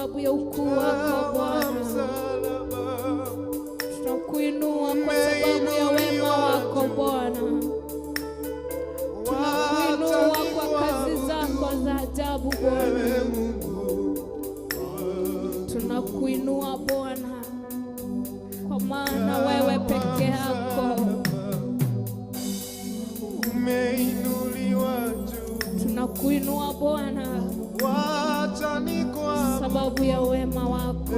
sababu ya ukuu wako Bwana. Tunakuinua kwa sababu ya wema wako Bwana. Tunakuinua kwa kazi zako za ajabu Bwana. Tunakuinua Bwana, kwa maana wewe peke yako umeinuliwa juu. Tunakuinua Bwana kwa sababu ya wema wako,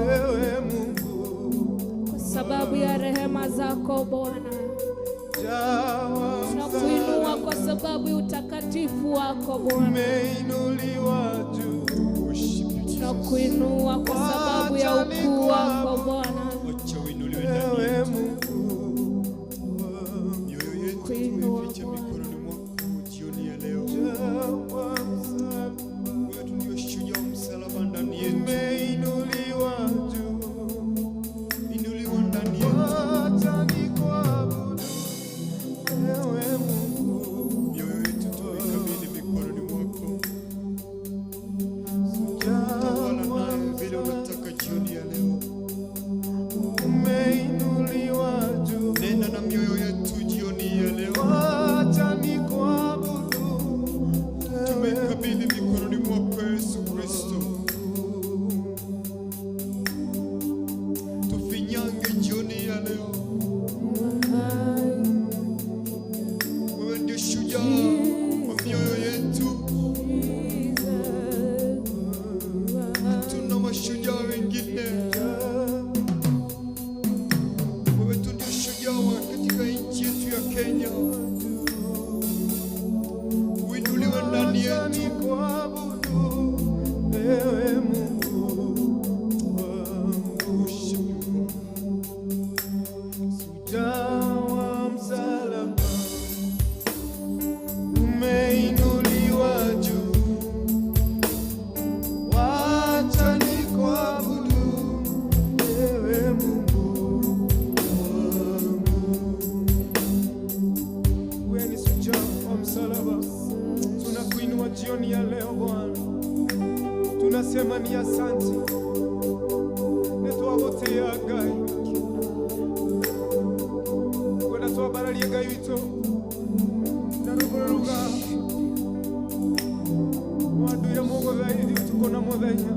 kwa sababu ya rehema zako Bwana. Tunakuinua kwa sababu ya utakatifu wako Bwana. Tunakuinua kwa sababu ya ukuu wako Bwana. Jioni ya leo Bwana, tunasema ni asante. Netwagotea gai kwenda twabaralie gai wito narugororuga mwaduire mugothaithi utuko na muthenya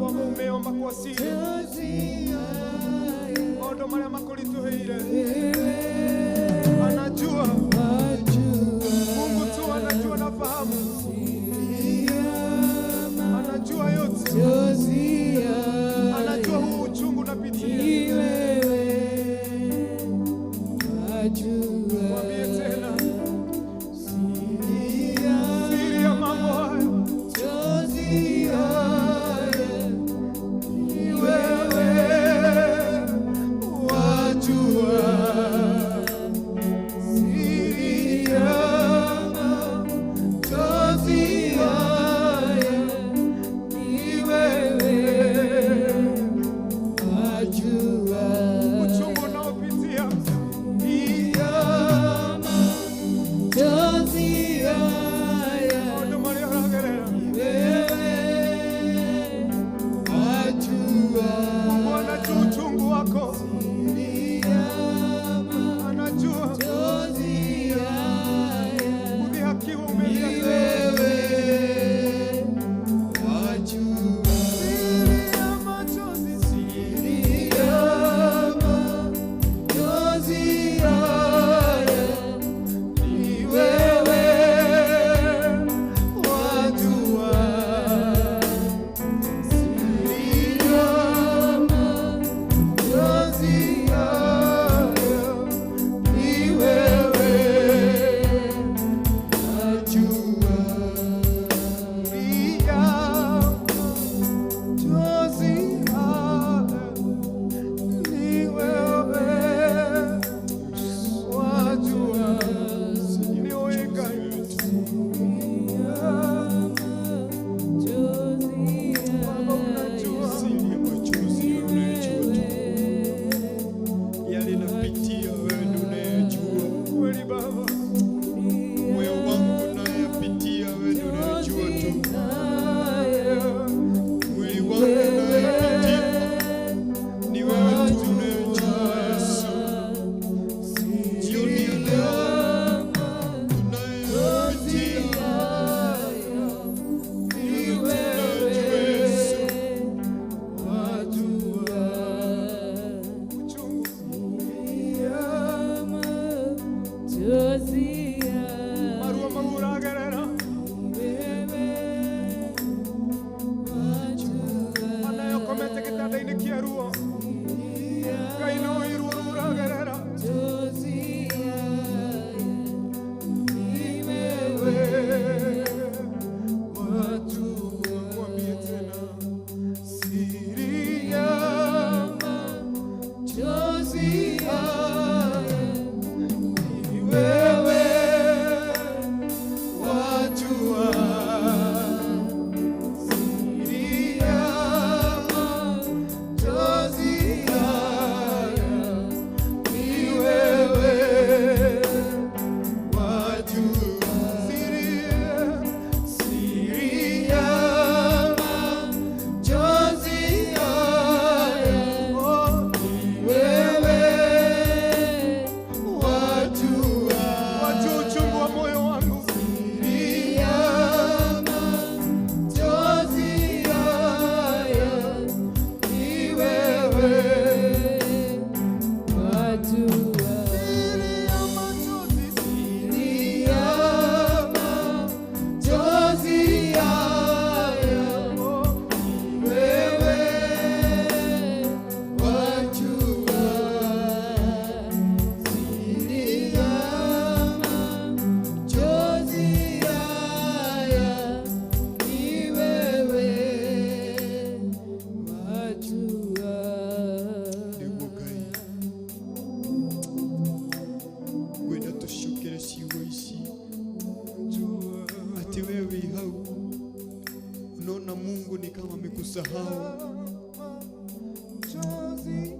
mambo ambayo umeomba kwa siri, maondo maria makulituhire, anajua. Mungu tu anajua na fahamu, anajua yote, anajua huu uchungu unapitia. Mwambie tena siri ya mambo haya.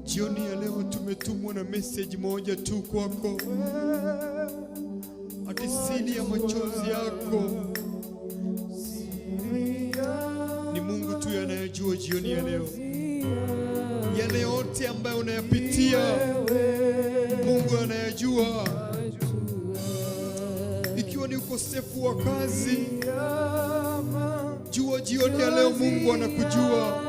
Jioni ya leo tumetumwa na message moja tu kwako, ati siri ya machozi yako ni Mungu tu anayejua. Jioni ya leo yale yote ambayo unayapitia Mungu anayajua. Ikiwa ni ukosefu wa kazi, jua jioni ya leo Mungu anakujua.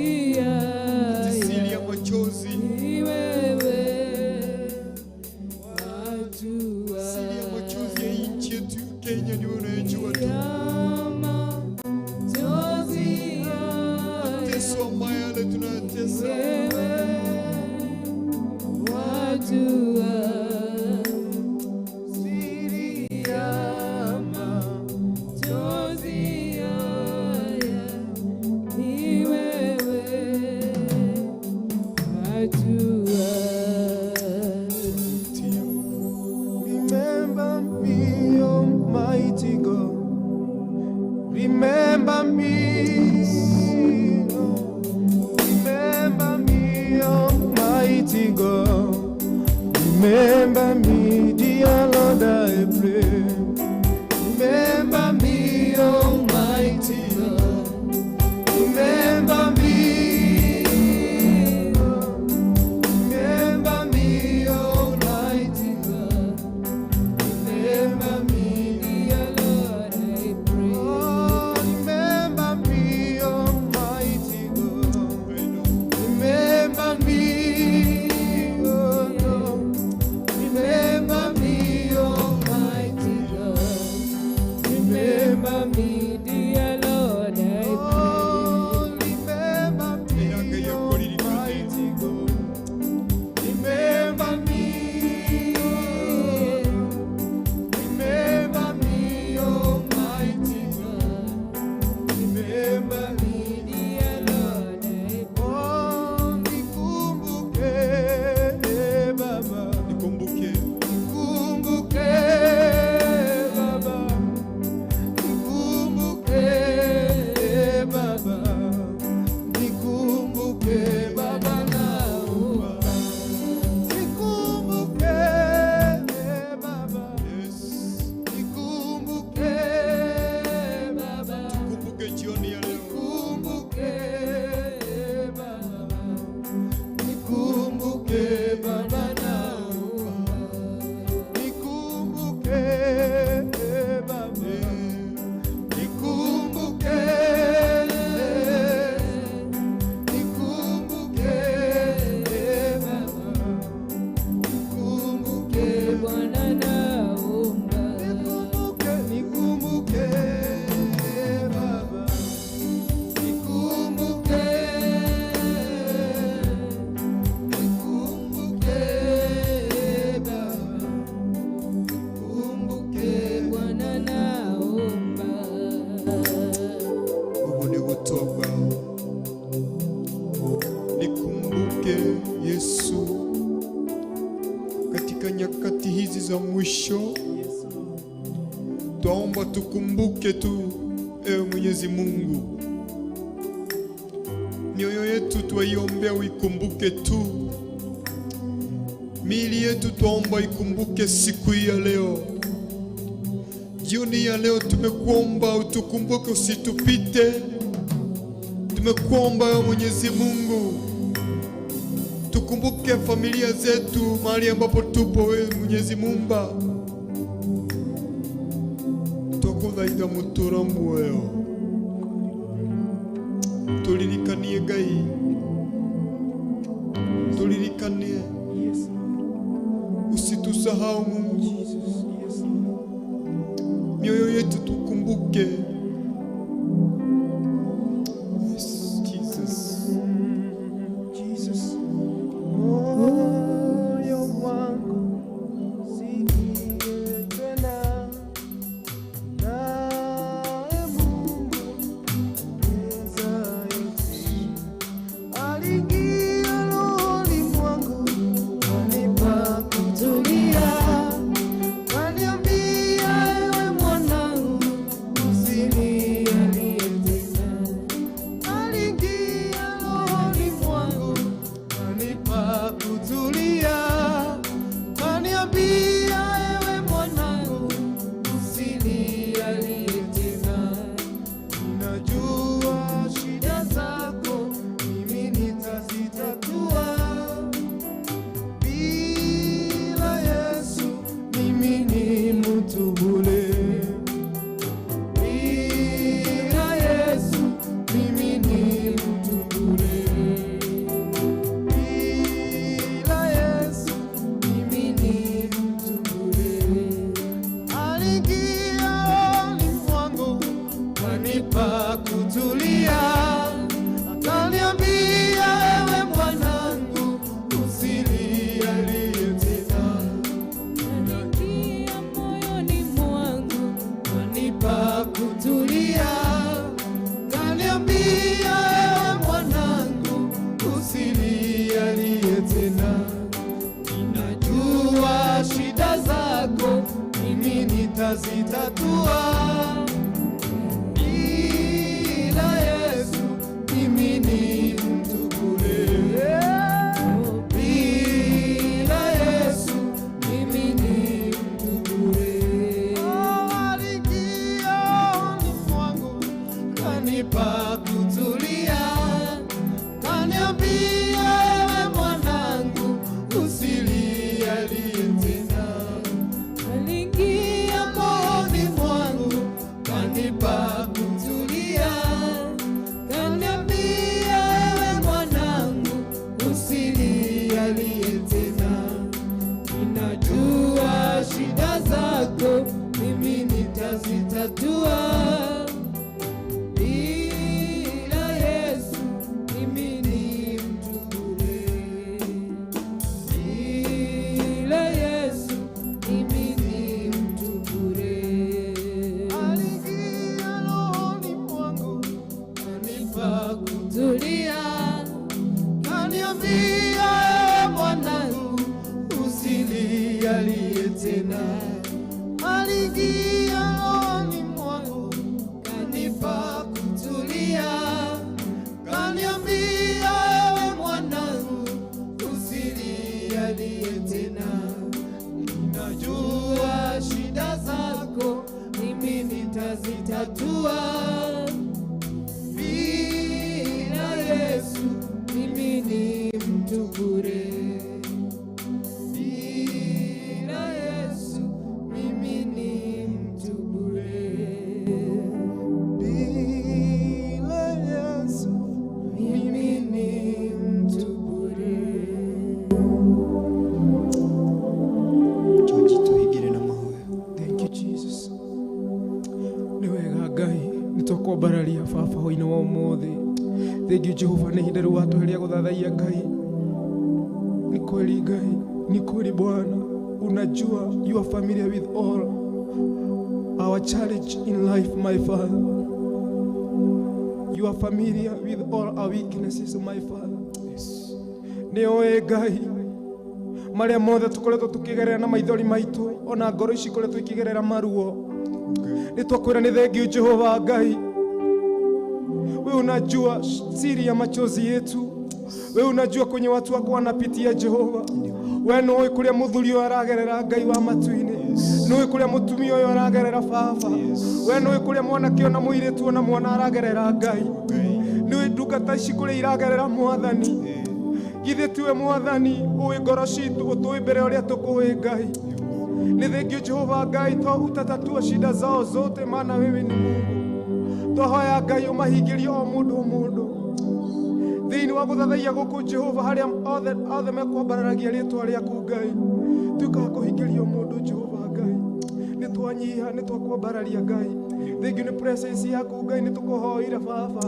Asili ya machozi ni wewe, wajua. Asili ya machozi ya nchi yetu Kenya ni unayejua tu. Mateso ambayo yale tunayatesa, wajua. Remember me, Almighty God. Remember me, remember me, Almighty God. Remember me, dear Lord, I pray. Remember me, Almighty God. Remember me. Remember me, Almighty God. Remember me, dear Lord, I pray. Oh, remember me, Almighty God. Remember me, oh Lord. Remember me, Almighty God. Remember me, dear Lord, I pray. Oh, remember me, Almighty God. Remember me, remember me, Almighty God. Remember me, Dear Lord, I pray. oh, nikumbuke Baba, nikumbuke nikumbuke Baba, nikumbuke Baba, nikumbuke Baba naomba. Nikumbuke Baba, yes. nikumbuke Baba, Kumbuke jioni ya leo, nikumbuke Baba, nikumbuke Baba naomba. Nikumbuke Baba, nikumbuke, nikumbuke Baba, nikumbuke Bwana naomba. nikumbuke Baba, nikumbuke, nikumbuke Baba, nikumbuke Bwana naomba. ubu ni gutoba. Nikumbuke Yesu katika nyakati hizi za mwisho, twaomba tukumbuke tu, ewe Mwenyezi Mungu, mioyo yetu twaiombea uikumbuke tu, miili yetu twaomba ikumbuke siku hii ya leo. Jioni ya leo tumekuomba utukumbuke, usitupite. Tumekuomba ewe Mwenyezi Mungu, tukumbuke familia zetu mahali ambapo tupo, wewe Mwenyezi Mungu. Tokuthaitha mutura muoyo, turirikanie Ngai, turirikanie, usitusahau Mungu, mioyo yetu tukumbuke. Yes, Jesus. Jesus, moyo wangu sikie tena, naye Mungu mweza yote aliingia rohoni mwangu, kanipa kutulia, kaniambia ewe mwanangu, usi kanipa kutulia. Kaniambia mwanangu usilialie tena. Aliingia rohoni mwangu kanipa kutulia. Kaniambia mwanangu usilialie tena. Ninajua shida zako mimi nitazitatua. Bila Yesu mimi ni mtu bure. Bila Yesu mimi ni mtu bure. Bila Yesu mimi ni mtu bure. George tuhigire na mahoya. Thank you Jesus. Ni wega Ngai nitũkũmbararia baba hoine wa ũmũthĩ. Thank you Jehova nĩ ihinda rĩu watũheria gũthathaia Ngai. Ni kweli Ngai, ni kweli Bwana, unajua you are familiar with all our challenge in life my Father. You are familiar with all our weaknesses my Father. Yes. Nĩ oĩ Ngai marĩa mothe tũkoretwo tũkĩgerera na maithori maitũ, ona ngoro ici ikoretwo ikĩgerera maruo. Nĩ twakwĩra nĩ thank you Jehova Ngai. Wewe unajua siri ya machozi yetu. Wewe unajua kwenye watu wako wanapitia Jehova. Wewe nĩ kuria muthuri ũyũ aragerera Ngai wa matu-inĩ. Nĩ kuria mutumia ũyũ aragerera baba. Wewe nĩ kuria mwanake ona mũirĩtu ona mwana aragerera Ngai. Nĩ ndungata ici kuria iragerera Mwathani. Githĩ tiwe Mwathani ũĩ ngoro citũ ũtũĩ mbere ũrĩa tũkũĩ Ngai. Nĩ thank you Jehova Ngai to utatatua shida zao zote maana wewe ni Mungu. Twahoya Ngai ũmahingĩrie o mũndũ o mũndũ. Thĩinĩ wa gũthathaia gũkũ Jehova harĩa othe mekwambararagia rĩĩtwa rĩaku Ngai. Tuĩkaga kũhingĩria o mũndũ Jehova Ngai. Nĩ twanyiha nĩ twakwambararia Ngai. Thank you nĩ presence yaku Ngai nĩ tũkũhoire baba.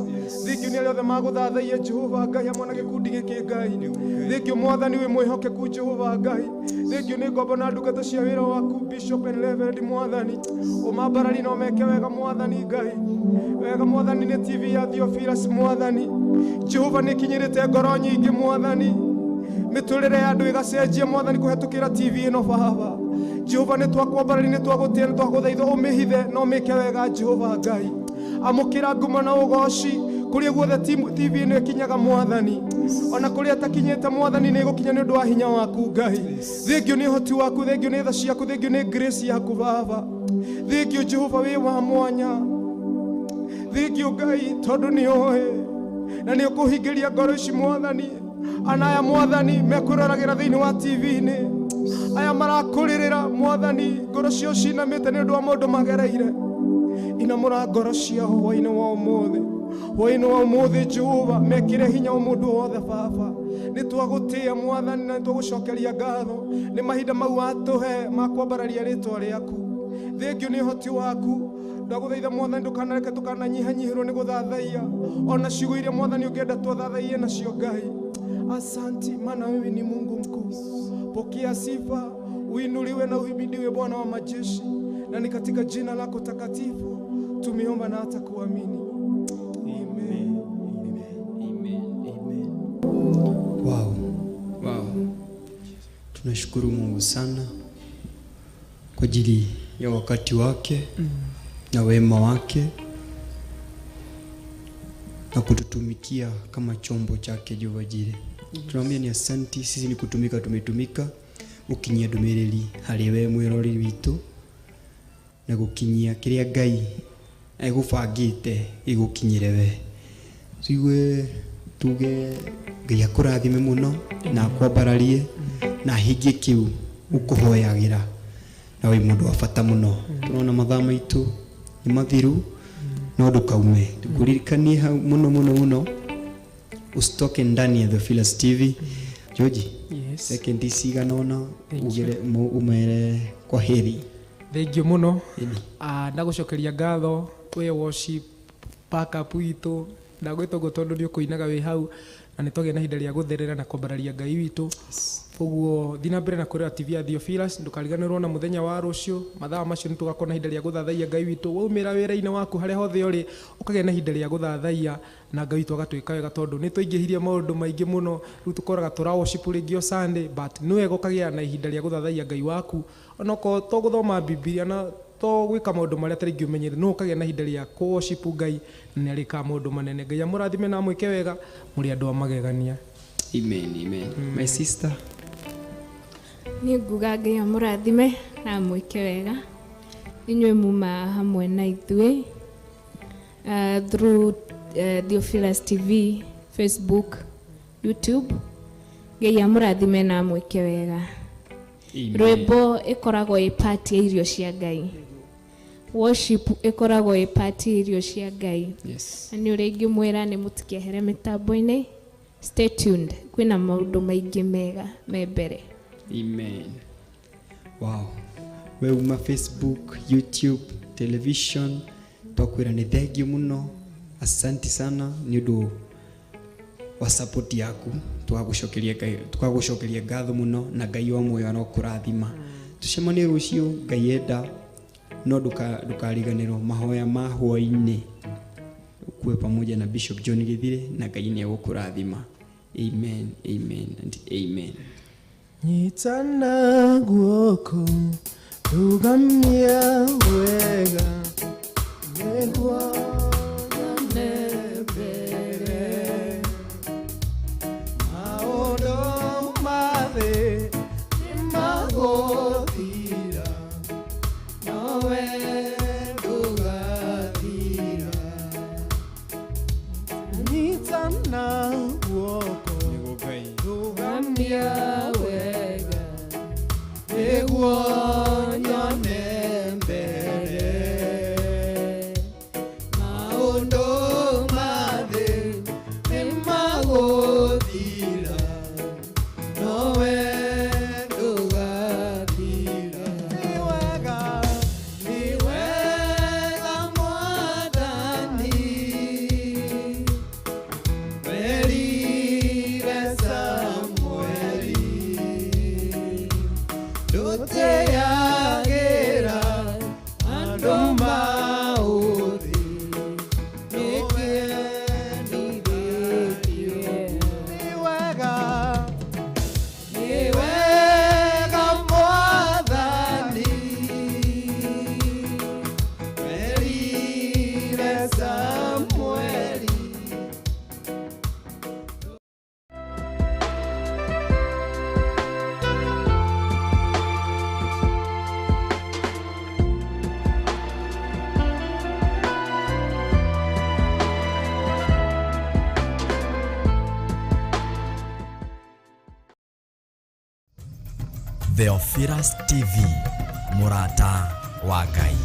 Thank you nĩ arĩa othe magũthathaia Jehova Ngai hamwe na gĩkundi gĩkĩ Ngai. Thank you Mwathani wĩ mwĩhokeku Jehova Ngai. Thank you nĩ ngombo na ndungata cia wĩra waku Bishop and Reverend Mwathani. Ũmambarari na ũmeke wega Mwathani Ngai. Wega Mwathani nĩ TV ya Theophilus Mwathani. Jehova nĩ kinyĩrĩte ngoro nyingĩ Mwathani. Mĩtũrĩre ya andũ ĩgacenjia Mwathani kũhetũkĩra TV ĩno baba. Jehova nĩ twakwambarari nĩ twagũtĩa nĩ twagũthaitha ũmĩhithe na ũmĩke wega Jehova Ngai. Amũkĩra ngumo na ũgooci kũrĩa guothe TV ĩno ĩkinyaga Mwathani. Ona kũrĩa takinyĩte Mwathani nĩ ĩgũkinya nĩ ũndũ wa hinya waku Ngai. Thank you nĩ ũhoti waku, thank you nĩ tha ciaku, thank you nĩ grace yaku baba. Thank you Jehova wĩ wa mwanya. Thank you Ngai tondũ nĩ ũĩ na nĩ ũkũhingĩria ngoro ici Mwathani. Anaya Mwathani mekwĩroragĩra thĩinĩ wa TV-inĩ. Aya marakũrĩrĩra Mwathani ngoro cio cinamĩte nĩ ũndũ wa maũndũ magereire. Inamũra ngoro ciao hwaĩ-inĩ wa ũmũthĩ. Hwaĩ-inĩ wa ũmũthĩ Jehova mekĩre hinya o mũndũ wothe baba. Nĩ twagũtĩa Mwathani na nĩ twagũcokeria ngatho nĩ mahinda mau watũhe ma kwambararia rĩĩtwa rĩaku. Thank you nĩ ũhoti waku. Ndagũthaitha Mwathani ndũkanareke tũkananyihanyihĩrwo nĩ gũthathaia ona ciugo iria Mwathani ũngĩenda twathathaie nacio Ngai. Asanti maana wewe ni Mungu mkuu. Pokea sifa, uinuliwe na uhimidiwe Bwana wa majeshi, na ni katika jina lako takatifu tumeomba na hata kuamini. Amen. Amen. Amen. Wow. Wow. Tunashukuru Mungu sana kwa ajili ya wakati wake na wema wake na kututumikia kama chombo chake Jehova Jireh. Tunaambia ni asanti, sisi ni kutumika tumetumika gukinyia ndumiriri hari we mwirori witũ na gukinyia kiria Ngai egũbangĩte igukinyire we. Siwe tuge Ngai akũrathime mũno na akwambararie na hingie kiu ukuhoyagira na wĩ mũndũ wa bata mũno. Tũrona mathaa maitũ nĩ mathiru no ndũkaume. Tukuririkanie mũno mũno mũno usitoke ndani ya Theophilus TV. George, Yes. Second cigana ugere umere kwa heri. Thank you muno. Ndagucokeria ngatho we worship backup itu ndagwĩtwo go tondu nĩ ũkũinaga wĩ hau na nĩ tũgĩa na ihinda rĩa gũtherera na kwambararia Ngai witũ. Koguo thiĩ na mbere na kũrĩa TV ya Theophilus, ndũkariganĩrwo na mũthenya wa rũciũ mathaa macio nĩ tũgakorwo na ihinda rĩa gũthathaiya Ngai witũ. Waumĩra wĩra-inĩ waku harĩa hothe ũrĩ ũkagĩa na ihinda rĩa gũthathaiya na Ngai witũ agatwĩka wega tondũ nĩ tũingĩhirie maũndũ maingĩ mũno. Rĩu tũkoraga tũra worship rĩngĩ o Sunday, but nĩ wega ũkagĩa na ihinda rĩa gũthathaiya Ngai waku, onokorwo to gũthoma Biblia na to gwĩka maũndũ marĩa tarĩngĩ ũmenyere, no ũkagĩa na ihinda rĩa worship Ngai na nĩ arĩkaga maũndũ manene. Ngai amũrathime na amwĩke wega, mũrĩ andũ a magegania. Amen, amen. My sister, Nĩ nguga Ngai amũrathime na amwĩke wega, inyuĩ muma hamwe na ithuĩ through Theophilus TV, Facebook, YouTube. Ngai amũrathime na amwĩke wega. Rwĩmbo ĩkoragwo ĩ part ya irio cia Ngai. Worship ĩkoragwo ĩ part ya irio cia Ngai. yes. Na nĩ ũrĩa ingĩmwĩra nĩ mũtikĩehere mĩtambo-inĩ. Stay tuned. Kwĩna maũndũ maingĩ mega me mbere. Amen. Wow. We uma Facebook, YouTube, television, twakwĩra nĩ thengiũ mũno. Asante sana nĩ ũndũ wa support yaku. Tũgagũcokeria ngatho mũno na Ngai wa muoyo arokũrathima. Tucemanie rũciũ Ngai enda, no ndũkariganĩrwo mahoya ma hwaĩ-inĩ ukuwe pamoja na Bishop John Githire na Ngai nĩ agũkũrathima. Amen, amen and amen. Nyitana guoko rugamia wega nĩguo nyone mbere maũndũ mathĩ nĩmagũthira nowe ndũgathira. Nyitana guoko rugamia wega nĩguo nyone mbere maũndũ mathĩ nĩmagũthira nowe ndũgathira. Nĩ wega Mwathani merire Samweli ndũteagĩra andũ maũthĩ nĩkĩendithĩtie. Nĩ wega Mwathani merire Samweli. Theophilus TV, mũrata wa Ngai.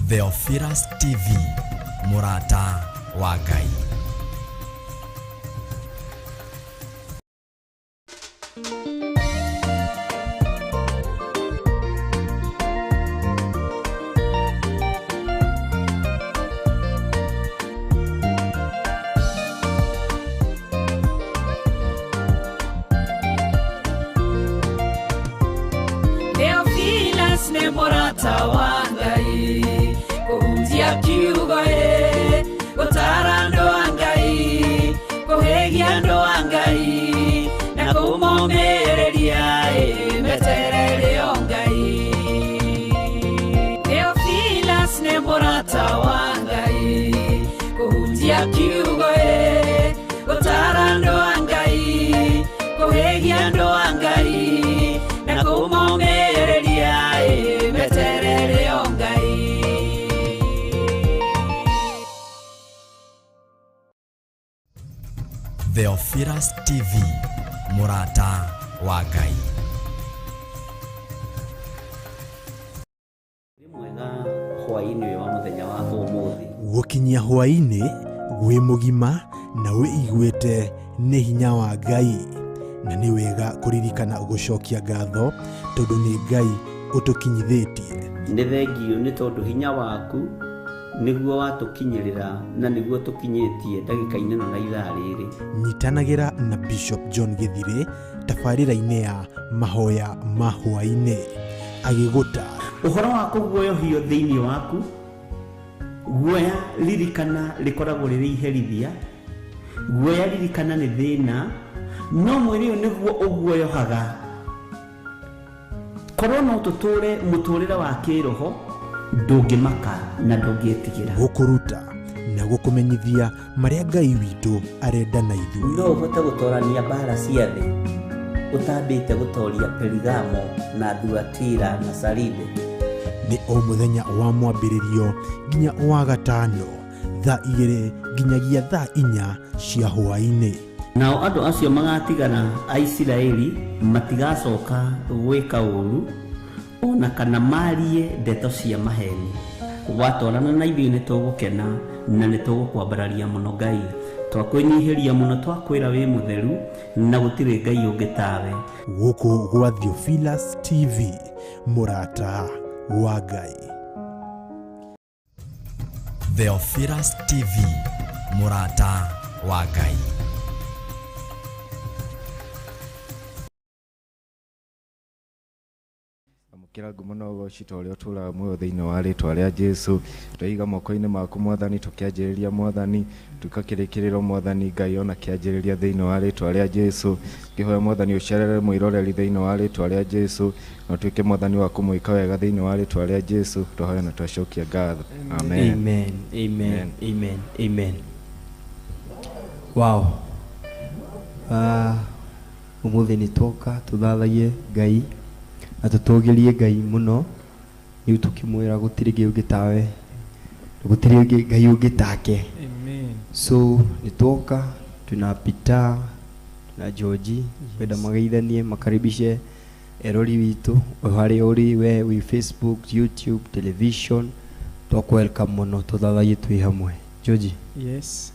Theophilus TV, mũrata wa Ngai. Theophilus nĩ mũrata wa Ngai, kũhunjia kiugo gũtara andũ a Ngai, kũhĩgia andũ a Ngai. kũmomĩrĩria meterere o Ngai. Theophilus nĩ mũrata wa Ngai, kũhunjia kiugo gũtara andũ a Ngai, kũhĩgia andũ a Ngai na kũmomĩrĩria meterere o Ngai. Theophilus TV, mũrata wa Ngai. Mwega hwaĩ-inĩ wa mũthenya wa ũmũthĩ. Gũkinyia hwaĩ-inĩ gwĩ mũgima na wĩiguĩte nĩ hinya wa Ngai, na nĩ wega kũririkana gũcokia ngatho tondũ nĩ Ngai ũtũkinyithĩtie. Nĩ thengio nĩ tondũ hinya waku nĩguo watũkinyĩrĩra na nĩguo tũkinyĩtie ndagĩka-inĩ ĩno na ithaa rĩrĩ. Nyitanagĩra na Bishop John Gĩthirĩ tabarĩra-inĩ ya mahoya ma hwaĩ-inĩ agĩgũta Ũhoro wa kũguoyohio thĩinĩ waku, guoya ririkana rĩkoragwo rĩrĩ iherithia, guoya ririkana nĩ thĩna, no mwĩrĩ ũyũ nĩguo ũguoyohaga. Korwo no tũtũre mũtũrĩre wa kĩroho, ndũngĩmaka na ndũngĩtigĩra. gũkũruta na gũkũmenyithia marĩa Ngai witũ arenda na ithuĩ. No ũhote gũtorania mbara cia thĩ, ũtambĩte gũtoria Perigamo na Thuatira na Saride. Nĩ o mũthenya wa mwambĩrĩrio nginya wa gatano, thaa 2 nginyagia thaa 4 cia hwaĩ-inĩ. Nao andũ acio magatigana a Isiraeli matigacoka gwĩka ũũru ona kana marie ndeto cia maheni. Watwarana na ithuĩ nĩ tũgũkena na nĩ tũgũkwambararia mũno Ngai, twakwĩnyihĩria mũno, twakwĩra wĩ mũtheru na gũtirĩ Ngai ũngĩ tawe. Gũkũ gwa Theophilus TV, mũrata wa Ngai. Theophilus TV, mũrata wa Ngai. Kira ngumo no gocita ũrĩa ũtũraga muoyo thĩinĩ wa rĩtwa rĩa Jesu. Twaiga moko-inĩ maku Mwathani, tũkĩanjĩrĩria Mwathani, tukakĩrĩkĩrĩrwo Mwathani Ngai ona kĩanjĩrĩria thĩinĩ wa rĩtwa rĩa Jesu. Kĩhoya Mwathani ũcerere mwĩroreri thĩinĩ wa rĩtwa rĩa Jesu, na ũtuĩke Mwathani wa kũmũĩka wega thĩinĩ wa rĩtwa rĩa Jesu. Tũhoya na twacokia ngatho. Amen. Amen. Amen. Amen. Amen. Wow. Ũmũthĩ nĩ twoka tũthathagie Ngai na tũtũgĩrie Ngai mũno, rĩu tũkĩmwĩra gũtirĩ Ngai ũngĩ tawe, gũtirĩ Ngai ũngĩ take. Amen. So nĩ twoka, tuna Peter na George, kwenda magaithanie makaribishe erori witũ harĩa ũrĩ we wi Facebook, YouTube, television, twaku welcome mũno, tũthathagie twĩ hamwe. George. Yes.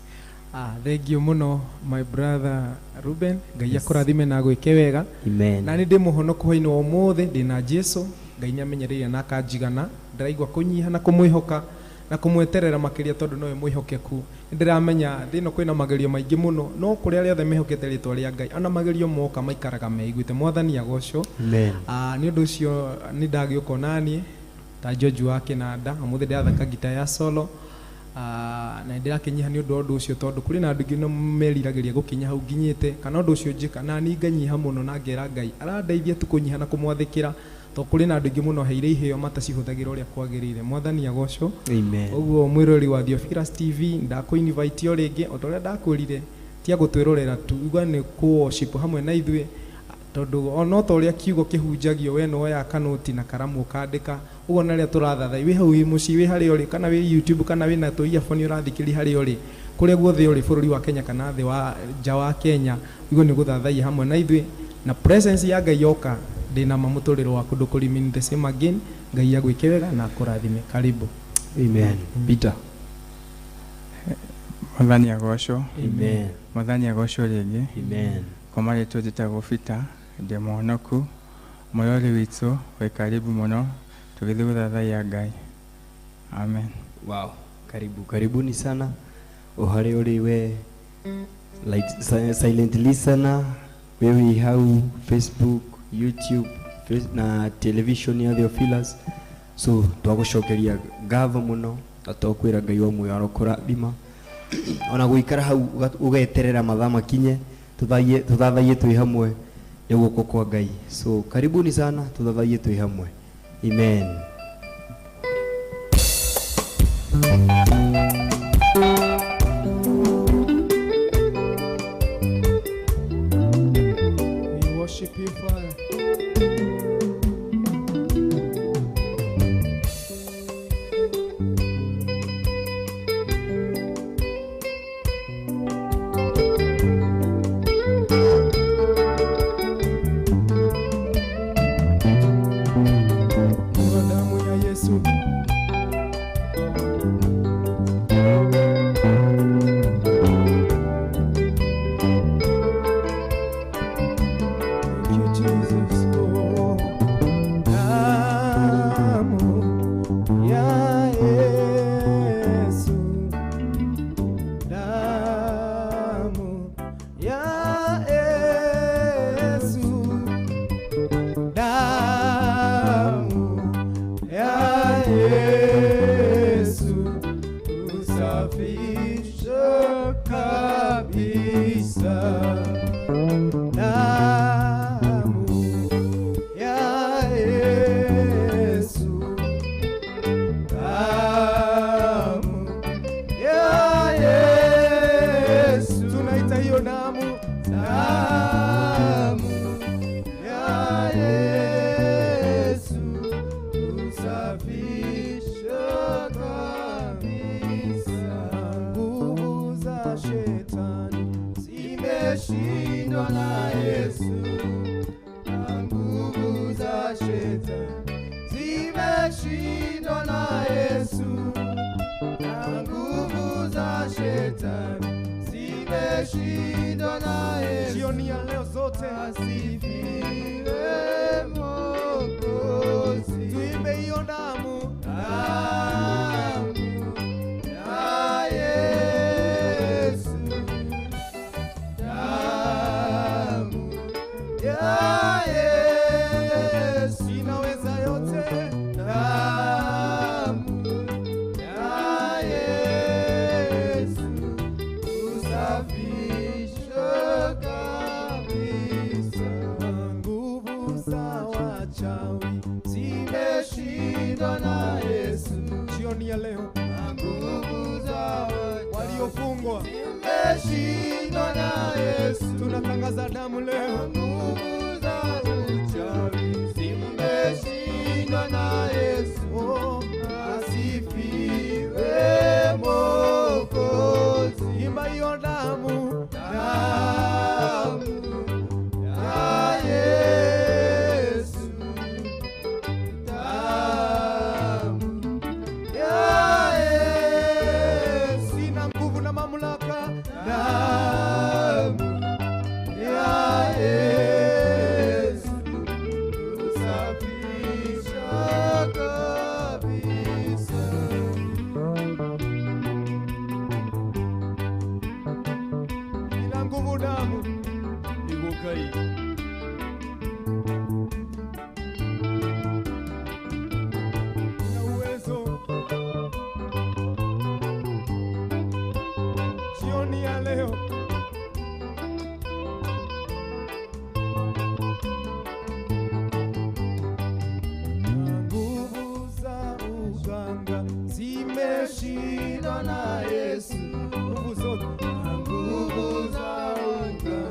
Thank you muno my brother Ruben. Ngai akũrathime na gwĩke wega. Amen. Na nĩ ndĩ mũhonoku hwaĩ-inĩ wa ũmũthĩ, ndĩna Jesu. Ngai nĩamenyereire na akanjigana, ndĩraigua kũnyiha na kũmwĩhoka na kũmweterera makĩria tondũ nowe mwĩhokeku. Nĩndĩramenya thĩ ĩno kwĩna magerio maingĩ mũno, no kũrĩ arĩa othe mehokete rĩtwa rĩa Ngai, ona magerio moka maikaraga meiguĩte. Mwathani agocwo. Amen. Nĩ ũndũ ũcio nĩ ndagĩũka naniĩ ta George wa Kĩnanda, ũmũthĩ ndĩrathaka gita ya solo. Na ndĩrakĩnyiha nĩ ũndũ ũndũ ũcio tondũ kũrĩ na andũ ingĩ meriragĩria gũkinya hau nginyĩte, kana ũndũ ũcio njĩka na niĩ nganyiha mũno na ngera Ngai arandeithia tu kũnyiha na kũmwathĩkĩra, tondũ kũrĩ na andũ ingĩ mũno heire iheo matacihũthagĩra ũrĩa kwagĩrĩire. Mwathani agocwo. Amen. Ũguo mwĩrori wa Theophilus TV ndakũ-invite o rĩngĩ, o ta ũrĩa ndakwĩrire, tia gũtwĩrorera tu, uga nĩ kũ-worship hamwe na ithuĩ, tondũ ona ta ũrĩa kiugo kĩhunjagio we no ya kanoti na karamu ũkandĩka, ũguo na rĩrĩa tũrathatha wĩ hau wĩ mũciĩ wĩ harĩa ũrĩ, kana wĩ YouTube kana wĩ na tũ-earphone ũrathikĩria harĩa ũrĩ, kũrĩa guothe ũrĩ bũrũri wa Kenya kana thĩ wa nja wa Kenya, ũguo nĩ gũthathaia hamwe na ithuĩ na presence ya Ngai yoka ndĩna mamũtũrĩro waku ndũkũrimi the same again. Ngai agwĩke wega na akũrathime. Karibu. Amen. Peter. Mwathani agocwo. Amen. Mwathani agocwo rĩngĩ. Amen. Kwa marĩtwa njĩtagwo Peter, ndĩ mũhonoku, mũrori witũ wĩ karibu mũno, tũgĩthiĩ gũthathaia Ngai. Amen. Wow. Karibuni sana. Uhari uri we like silent listener, wewe hau Facebook, YouTube, na television ya Theophilus. So twagucokeria ngatho muno, twakwira Ngai wa muoyo arokũrathima. Ona guikara hau ugeterera mathaa makinye tuthathaie twi hamwe ya guoko kwa Ngai. So karibuni sana, tuthathaie twi hamwe. Amen. We worship you, Father. Kwa damu ya Yesu. Thank you, Jesus. Oh, damu ya Yesu. Damu ya Yesu. Damu ya Yesu usafisha kabisa. Damu ya Yesu. Damu ya Yesu. Tunaita hiyo damu. Damu ya Yesu usafisha kabisa. Nguvu za shetani zimeshindwa na Yesu. Nguvu za shetani zimeshindwa na Yesu. Nguvu za shetani zimeshindwa na Yesu. Jioni ya leo zote asifiwe Mwokozi. Tuimbe hiyo damu. Damu ya Yesu. Damu ya Yesu inaweza yote. Damu ya Yesu usafisha kabisa. Nguvu za wachawi zimeshindwa na Yesu. Jioni ya leo nguvu za waliofungwa zimeshindwa na Yesu. Tunatangaza damu leo. Nguvu za wachawi zimeshindwa na Yesu. Oh, asifiwe Mwokozi. Imba hiyo damu. Damu ya Yesu. Damu ya Yesu ina nguvu na mamlaka. Damu ya Yesu usafisha kabisa. Ina nguvu damu. Ibukai. Ina uwezo. Jioni ya leo nguvu za uganga zimeshindwa na Yesu. Nguvu zote. Nguvu za uganga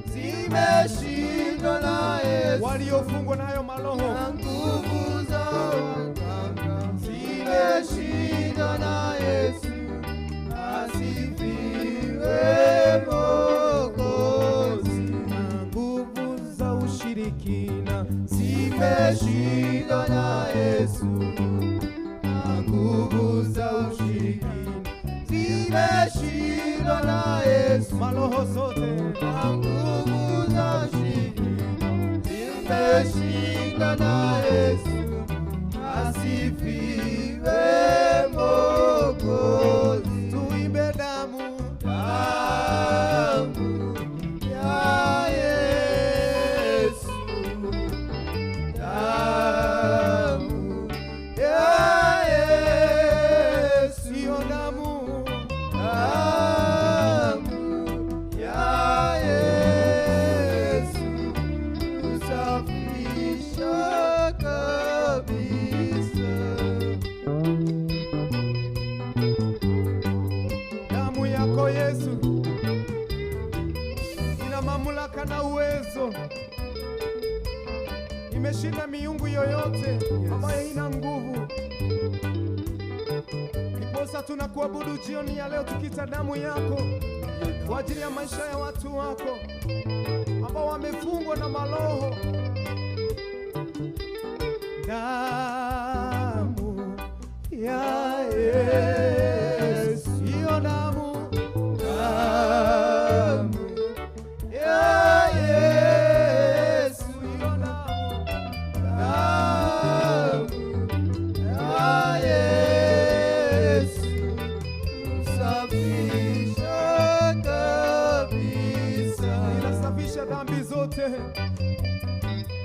zimeshindwa na Yesu. Waliofungwa nayo maroho. Nguvu za uganga zimeshindwa na Yesu. Asifiwe Mwokozi. Nguvu za ushirikina zimeshindwa na Yesu. Nguvu za ushirikina zimeshindwa na Yesu. Maroho zote. Nguvu za ushirikina zimeshindwa na Yesu. Asifiwe Mwokozi. Tuimbe damu. Damu ya Yesu. Damu ya Yesu. Hiyo damu. Damu ya Yesu uwezo, imeshinda miungu yoyote ambayo ina nguvu. Ndiposa tunakuabudu jioni ya leo tukita damu yako kwa ajili ya maisha ya watu wako ambao wamefungwa na maloho. Damu ya Yesu, hiyo damu, damu ya Yesu, hiyo damu, damu ya Yesu, safisha kabisa, inasafisha dhambi zote.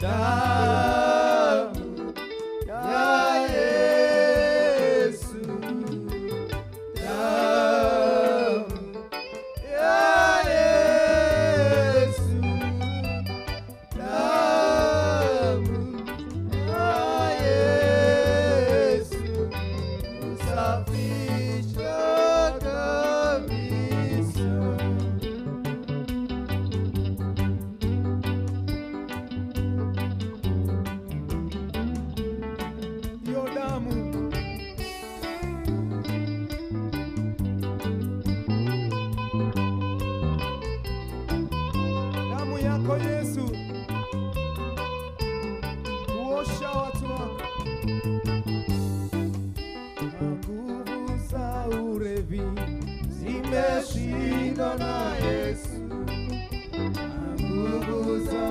Damu ya Yesu, damu ya Yesu, damu ya Yesu, usafisha kabisa. Hiyo damu, damu yako Yesu, uosha watu wako. Nguvu za ulevi zimeshindwa na Yesu, nguvu za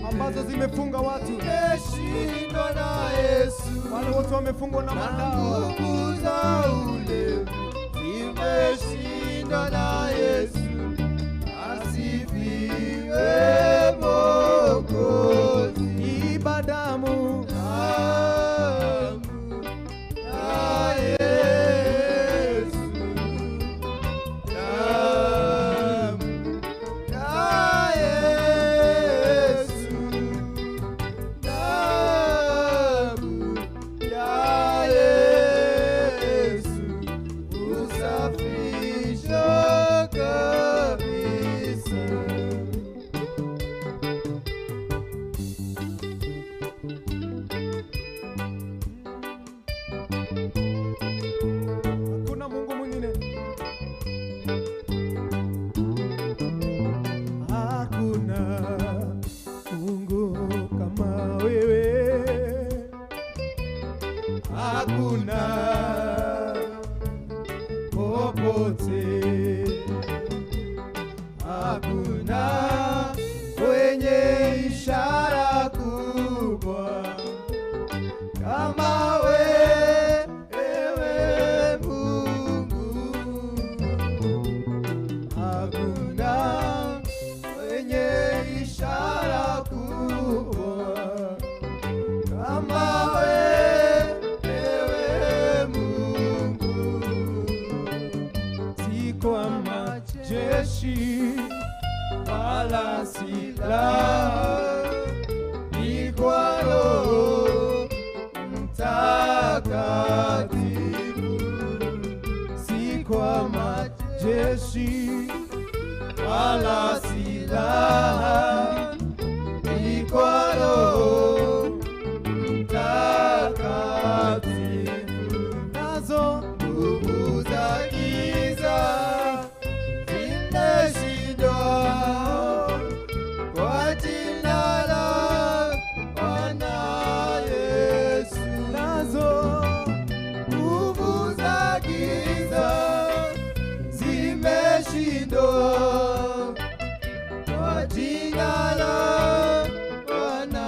ambazo zimefunga watu zimeshindwa na Yesu. Wale wote wamefungwa na madawa, nguvu za ulevi zimeshindwa na Yesu. Asifiwe Mwokozi. Iba damu, damu ya Yesu, damu ya Yesu, damu ya Yesu, usafisha kabisa. Hakuna Mungu mwingine, hakuna Mungu kama wewe, hakuna popote, hakuna wenye ishara kubwa kama wewe Mungu, hakuna wenye ishara kubwa kama wewe Mungu. Si kwa majeshi wala silaha, ni kwa Roho Mtakatifu. Si kwa majeshi wala silaha, ni kwa Roho Mtakatifu. Nazo nguvu za giza zimeshindwa kwa jina la Bwana Yesu. Nazo nguvu za giza zimeshindwa kwa jina la Bwana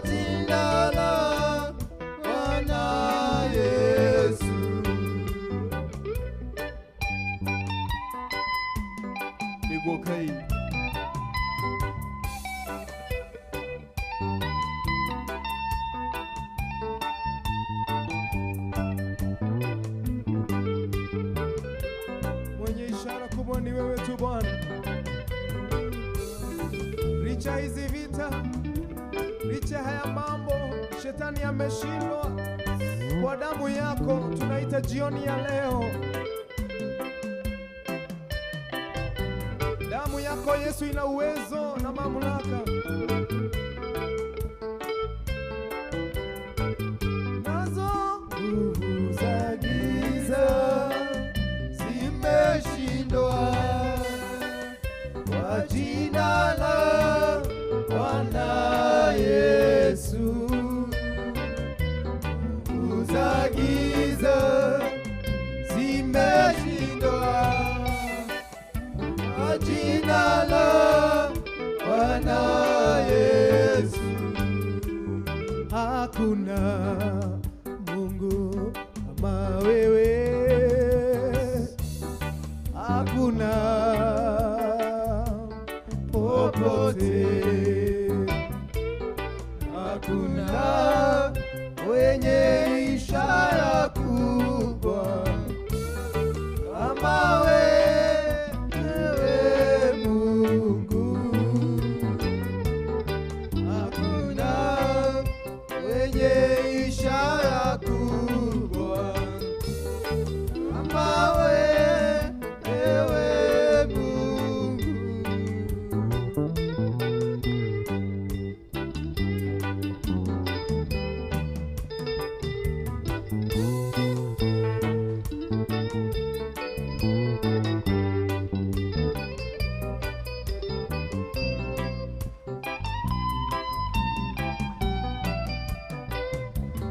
jina la Bwana Yesu. Niguo kai mwenye ishara kubwa ni wewe tu Bwana. Licha hizi vita, licha haya mambo, shetani ameshindwa. Kwa damu yako tunaita jioni ya leo, damu yako Yesu ina uwezo na mamlaka. Nazo nguvu za giza zimeshindwa kwa jina la Bwana Yesu. Nguvu za giza zimeshindwa kwa jina la Bwana Yesu. Hakuna Mungu kama wewe, hakuna popote, hakuna wenye ishara kubwa kama wewe Mungu. Hakuna wenye ishara kubwa kama wewe Mungu.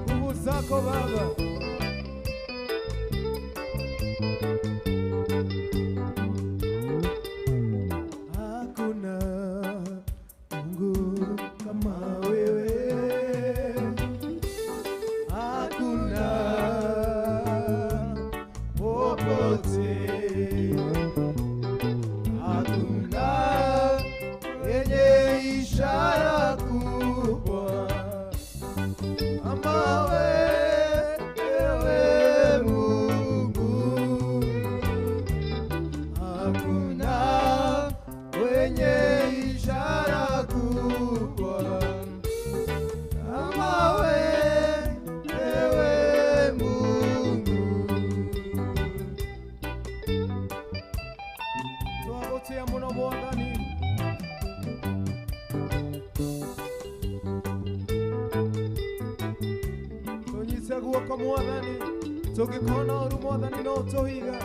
Nguvu zako Baba, hakuna Mungu kama wewe, hakuna popote, hakuna yenye ishara kubwa kama wewe Mungu. Hakuna wenye ishara kubwa kama wewe Mungu. Twagotea muno Mwathani, tunyite guoko Mwathani, tungikona uru Mwathani no tuhiga.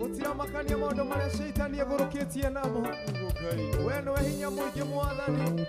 Utiramakania maundu maria shaitani egurukitie namo. We niwe hinya mwingi Mwathani.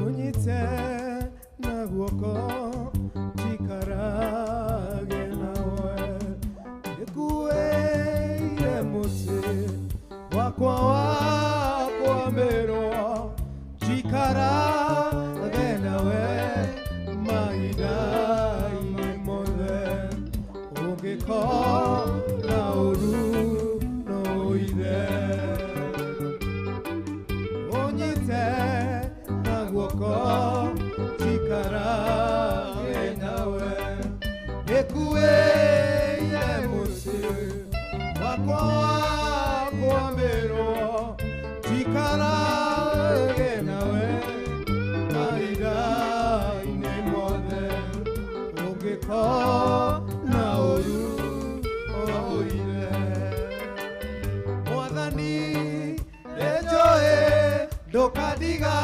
Unyite na guoko jikarage nawe, ikueire muti wakwa wa kwamĩrwo, jikarage nawe mahinda-inĩ mothe. Ũngĩkona ũru no ithe, unyite na guoko jikarage nawe, ikueire muti wakwa wa kwamĩrwo, jikarage nawe mahinda-inĩ mothe. Ũngĩkona ũru o ithe, Mwathani nĩnjũĩ ndũkandiga,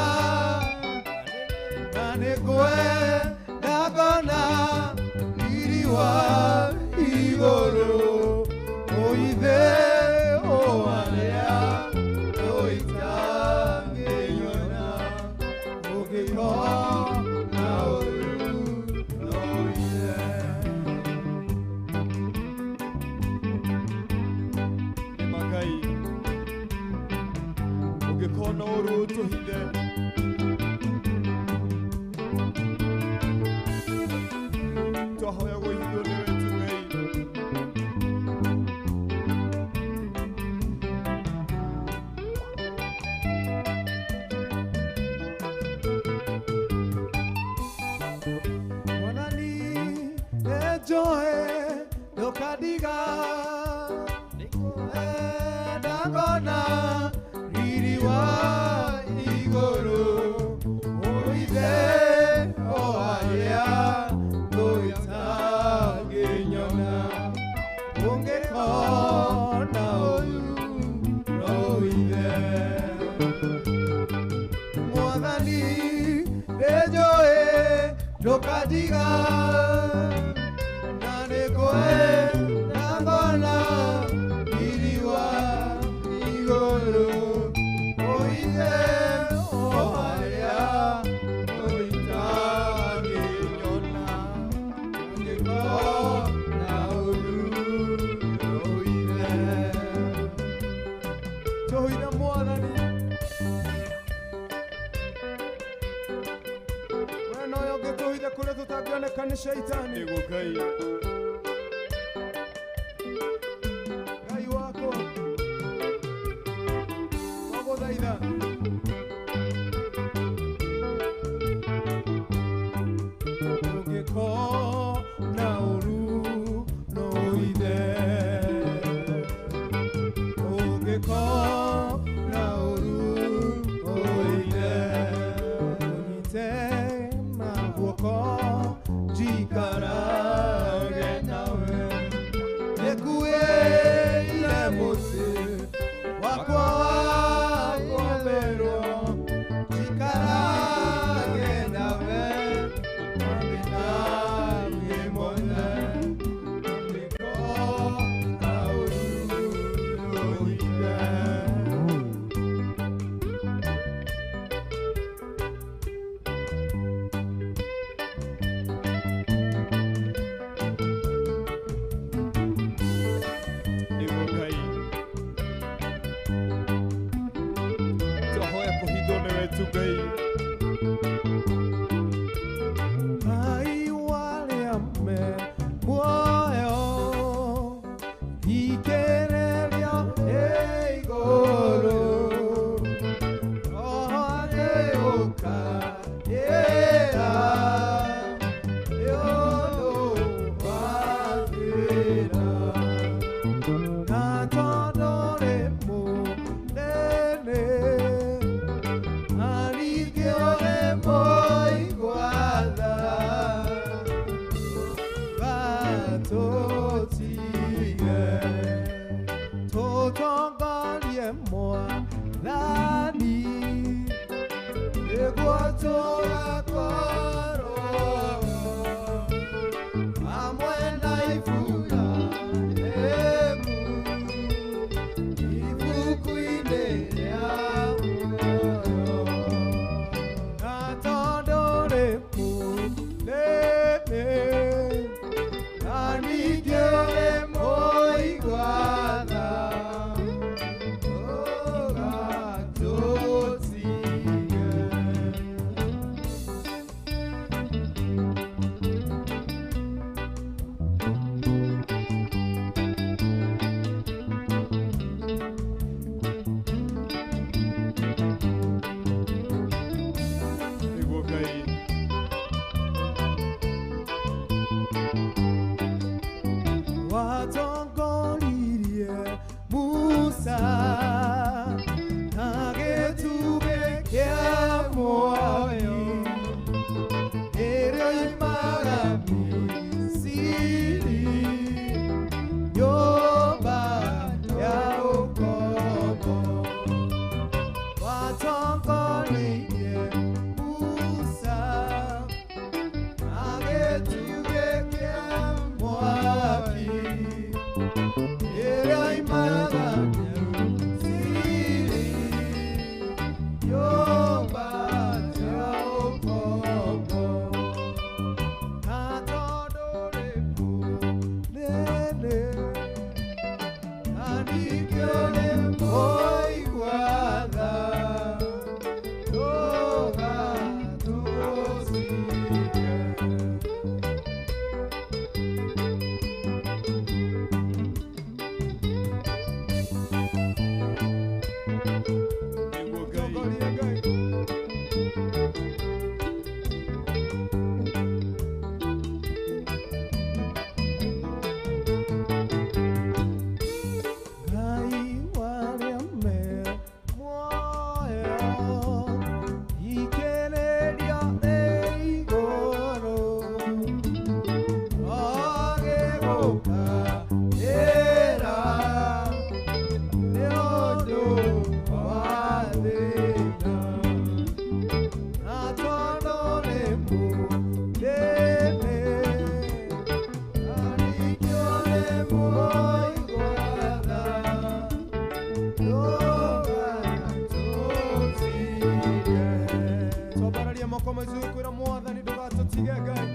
moko maizu kwira mwathani ndugatutige Ngai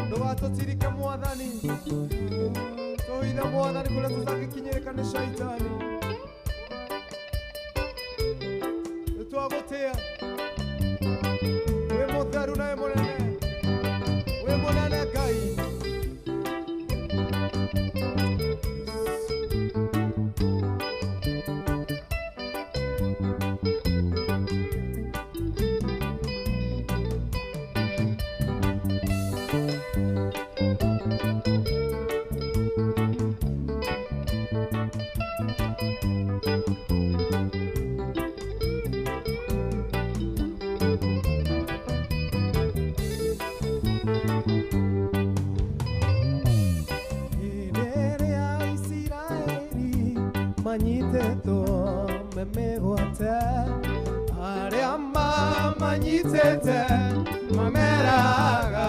ndugatutirike mwathani tohitha mwathani kuria tutagikinyirika ni shaitani nitwagutia we mutheru na we munene Ngai manyiteto memegote aria manyitete mameraga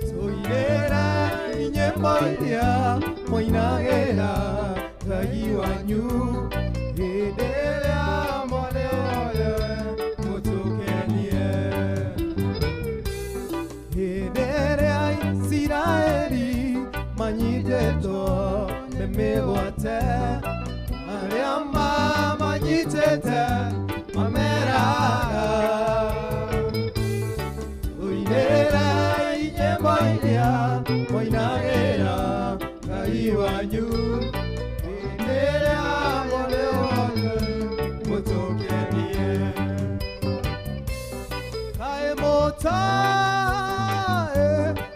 soirera inyembo iria moinagera Ngai wanyu hĩndĩrĩa mwone oye mũtũkenie hĩndĩrĩa Isiraeli manyitĩtwo memegote aria manyitete mameraga soirera inyembo iria moinagera Ngai wanyu hĩndĩrĩa mwone oye mũtũkenie kaĩ mũtaĩ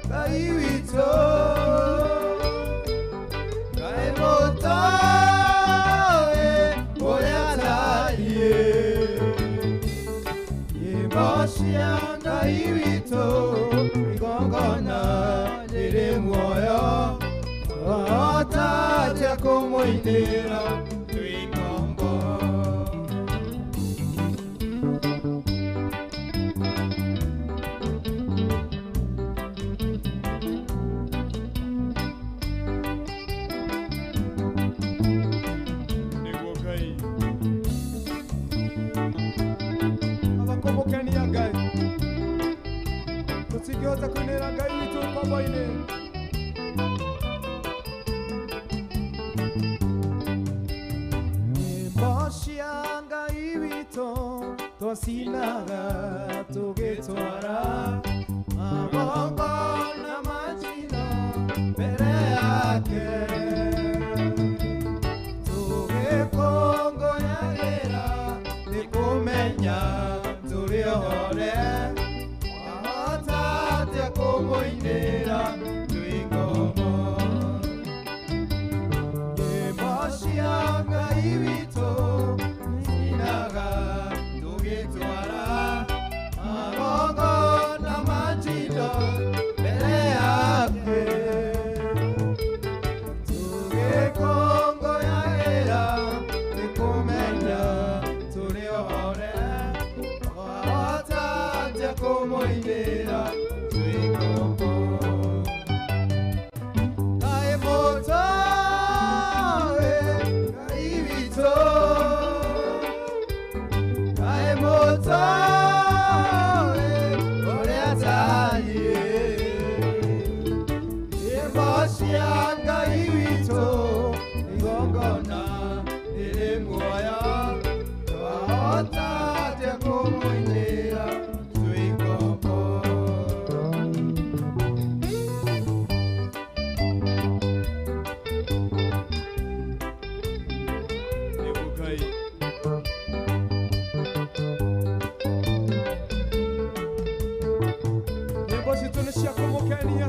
Ngai witũ kaĩ mũtaĩ ũrĩa atariĩ nyĩmbo cia Ngai witũ igongona rĩrĩ muoyo twahota atĩa kũmũinĩra twĩ ngombo nĩguo Ngai abakumbũkenia Ngai tũtingĩhota kũinĩra Ngai witũ ngombo-inĩ cia Ngai witũ twacinaga tũgĩtwara magongona ma njino mbere yake tũgĩkũngũyagĩra nĩ kũmenya tũrĩ ohore wahota atĩa kũmũinĩra twĩ ngombo nyĩmbo cia Ngai witũ twacinaga tũgĩtwara magongona ma njino mbere yake tũgĩkũngũyagĩra nĩ kũmenya tũrĩ ohore wahota atĩa kũmũinĩra twĩ ngombo kaĩ mũtaĩ Ngai witũ kaĩ mũtaĩ ũrĩa atariĩ nyĩmbo cia Ngai witũ igongona rĩrĩ muoyo twahota atĩa kũmũinĩra twĩ ngombo nĩguo Ngai nyĩmbo citũ nĩ cia kũmũkenia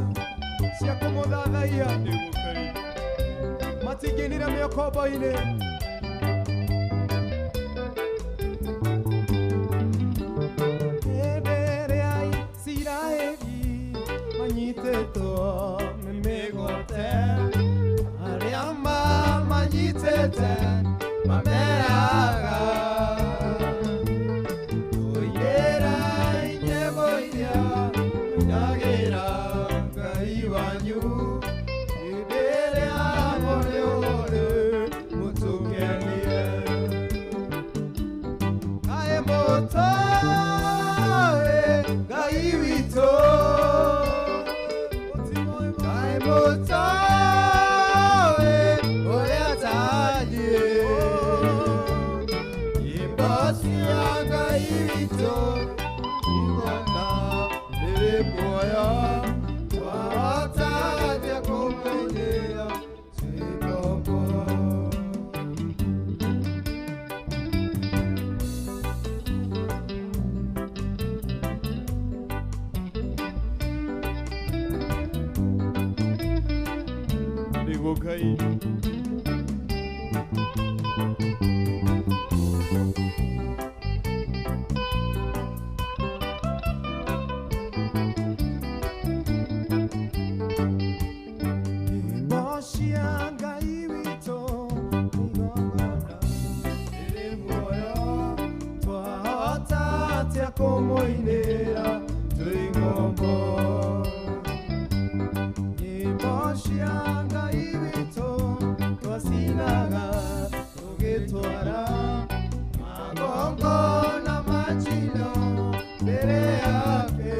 cia kũmũthathaiya nĩguo Ngai matingĩinĩra mĩkombo-inĩ hĩndĩ ĩrĩa Isiraeli manyitĩtwo mĩmĩgote arĩa manyitĩte mameraga tũirĩra inyĩmbo iria moinagĩra Ngai wanyu hĩndĩ ĩrĩa mũrĩ mũtũ Ngai. Komoinera tuingombo Nyimoshianga ibito twasinaga tugitwara magongo na machino mbere yake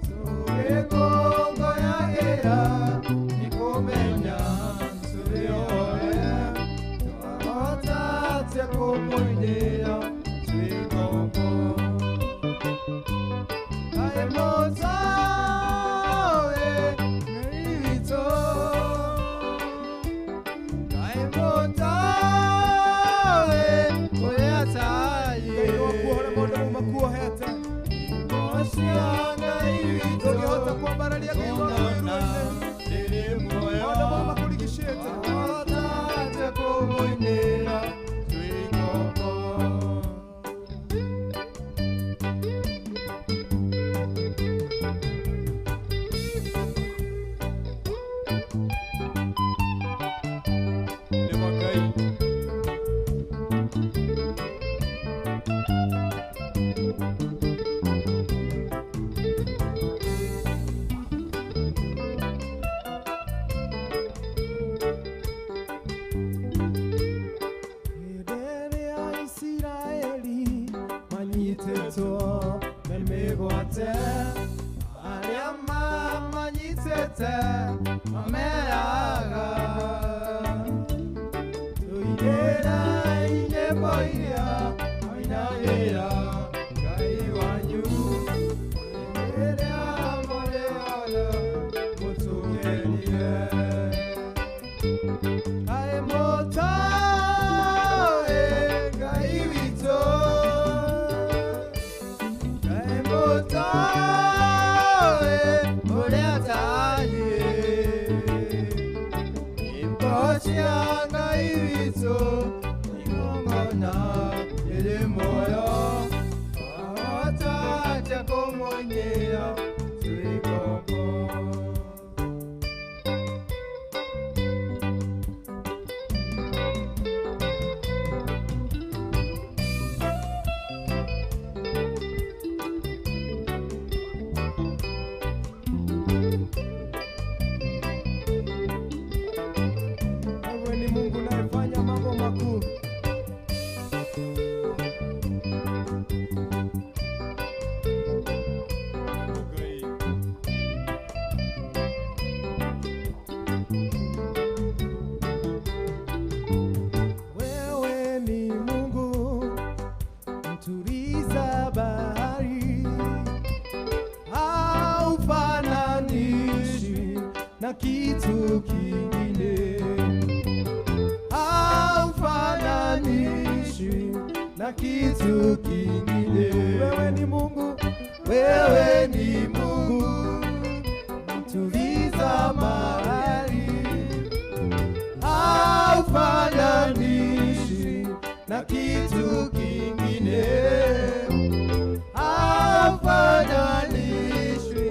tugegongo yagera nikumenya turiore twahotatya komoinera Kitu kingine haufananishi na kitu kingine. Wewe ni Mungu, wewe ni Mungu mtuliza bahari, haufananishi na kitu kingine, haufananishi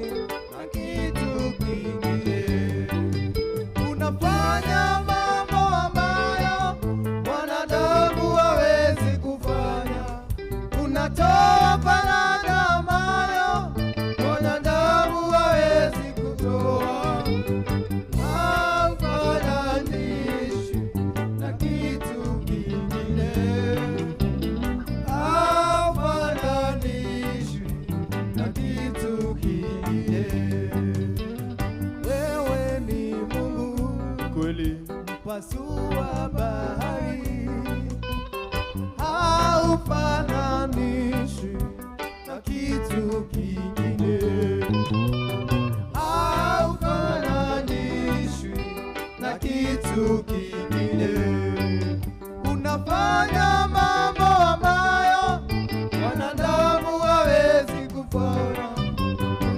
na kitu kingine. Unafanya mambo ambayo wanadamu hawezi kufanya. Unatoa faraja ambayo wanadamu hawezi kutoa. Haufananishi na kitu kingine, haufananishi na kitu kingine. Wewe ni Mungu kweli, mpasua bahari, haufananishi na kitu kingine, haufananishi na kitu kingine. Unafanya mambo ambayo wanadamu hawezi kufanya.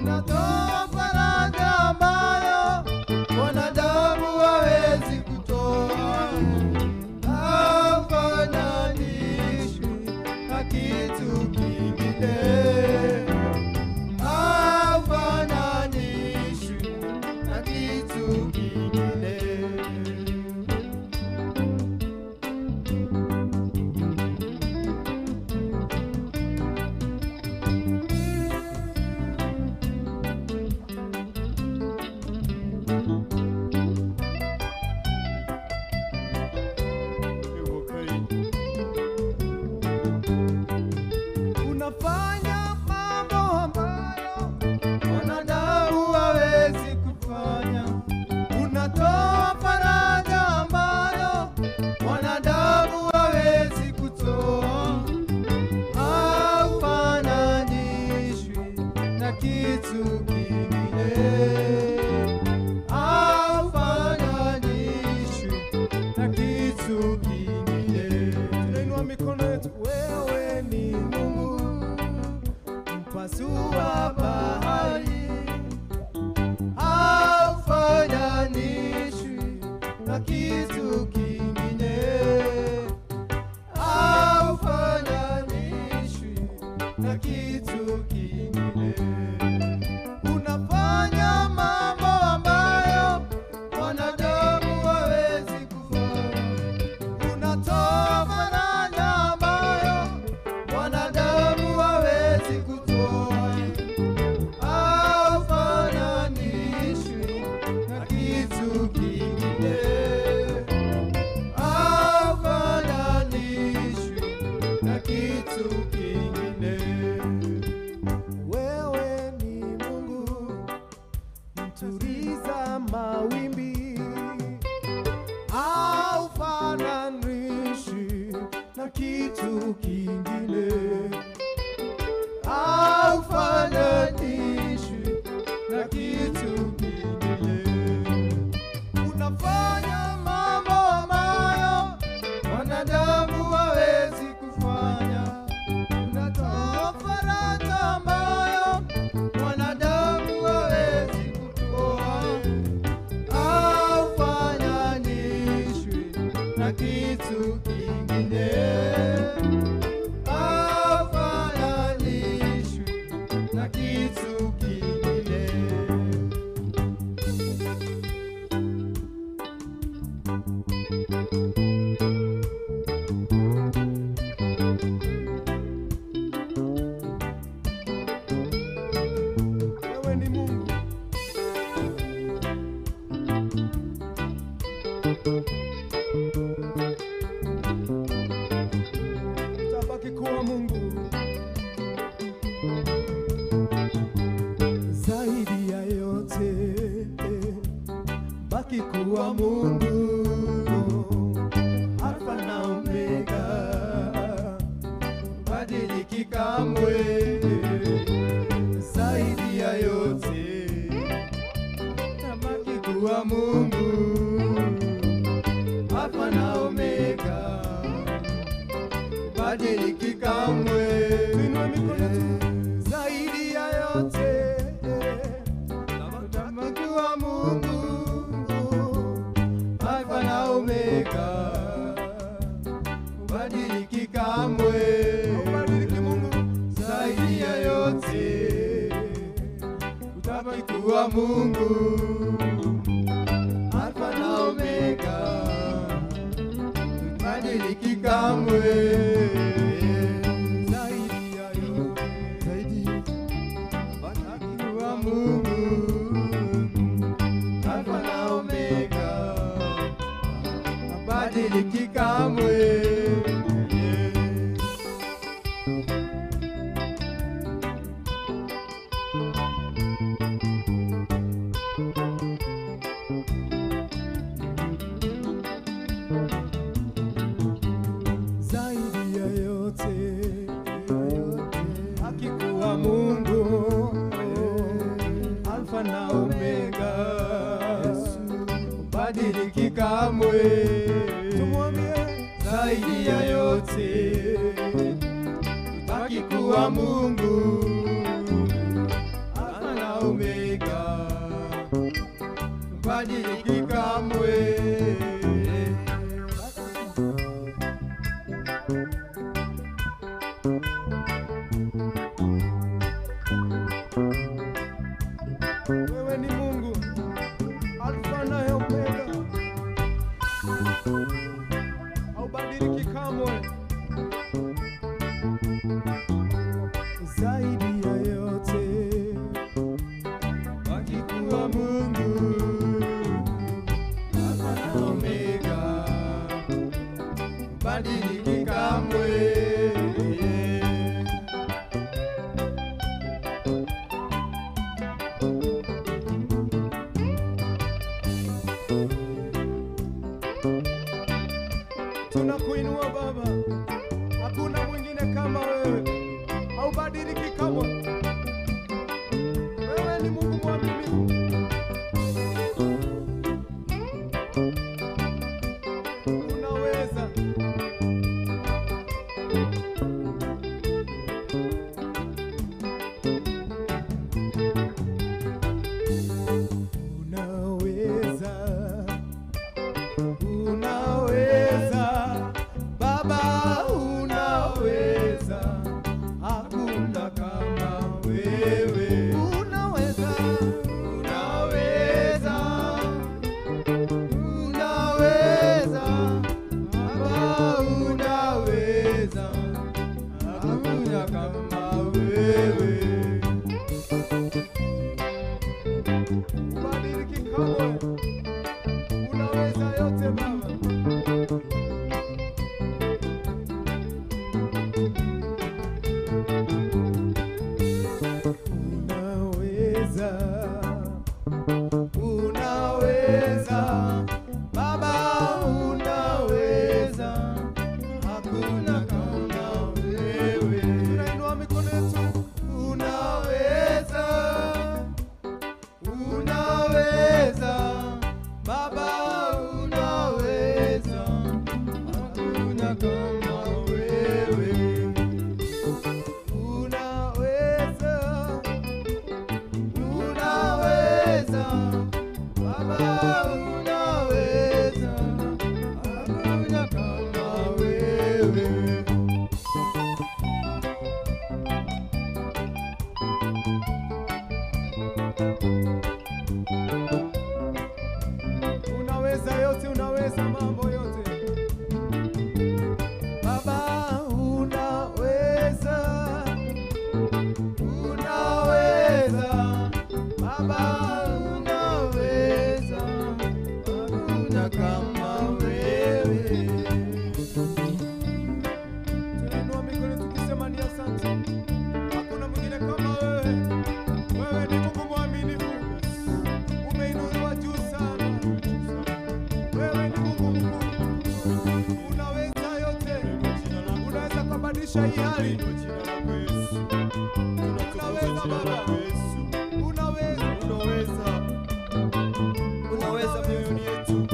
Unatoa faraja ambayo wanadamu kitu kingine haufananishwi na kitu kingine. Unafanya mambo ambayo wanadamu hawezi kufanya. Unatoa faraja ambayo wanadamu hawezi kutoa. Haufananishwi na kitu kingine. Haufananishwi na kitu kingine. Tunainua mikono yetu. Wewe ni Mungu mpasua bahari, haufananishwi na kitu kingine. Haufananishwi na kitu kingine. Unafanya mambo ambayo wanadamu hawezi kufanya. Unatoa faraja ambayo wanadamu hawezi kutoa. Haufananishwi na kitu kingine. Haufananishwi na kitu kingine. Wewe ni Mungu mtuliza mawimbi, haufananishwi na kitu kingine. Haufananishwi na kitu kingine. Unafanya mambo ambayo wanadamu hawezi kufanya. Unatoa faraja ambayo wanadamu hawezi kutoa. Haufananishwi na kitu kingine. Haufananishwi na kitu kingine. Wewe ni Mungu utabaki kuwa Mungu zaidi ya yote, baki kuwa Mungu, Alfa na Omega, badiliki kamwe. Zaidi ya yote, baki kuwa Mungu, Alfa na Omega, badiliki kamwe. Tuinue mikono tu. Zaidi ya yote, baki kuwa Mungu, Alfa na Omega, badiliki kamwe. Zaidi ya yote, utabaki kuwa Mungu, Alfa na Omega, badiliki kamwe. Zaidi ya yote, utabaki kuwa Mungu, Alfa na Omega, badiliki kamwe. Zaidi ya yote, akikuwa Mungu, Alfa na Omega, badiliki kamwe. Tumwambie zaidi ya yote, akikuwa Mungu, Alfa na Omega, badiliki kamwe. kubadilisha hii hali. Unaweza Baba, unaweza mioyoni yetu.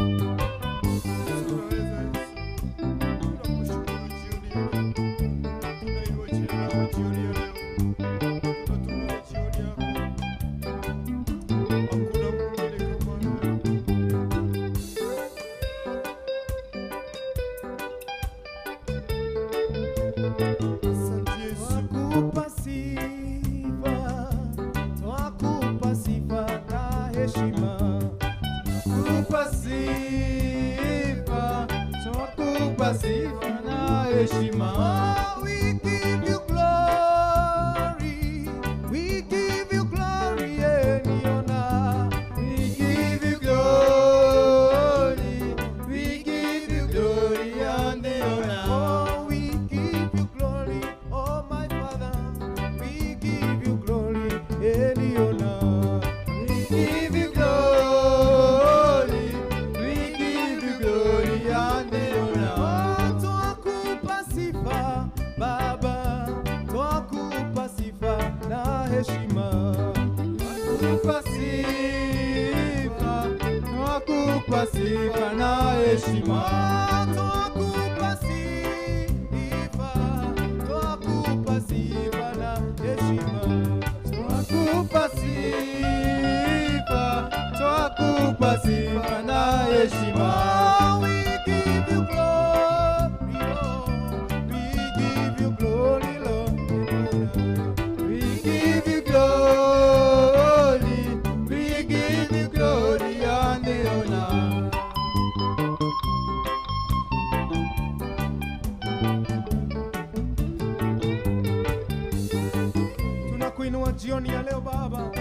Jioni ya leo Baba,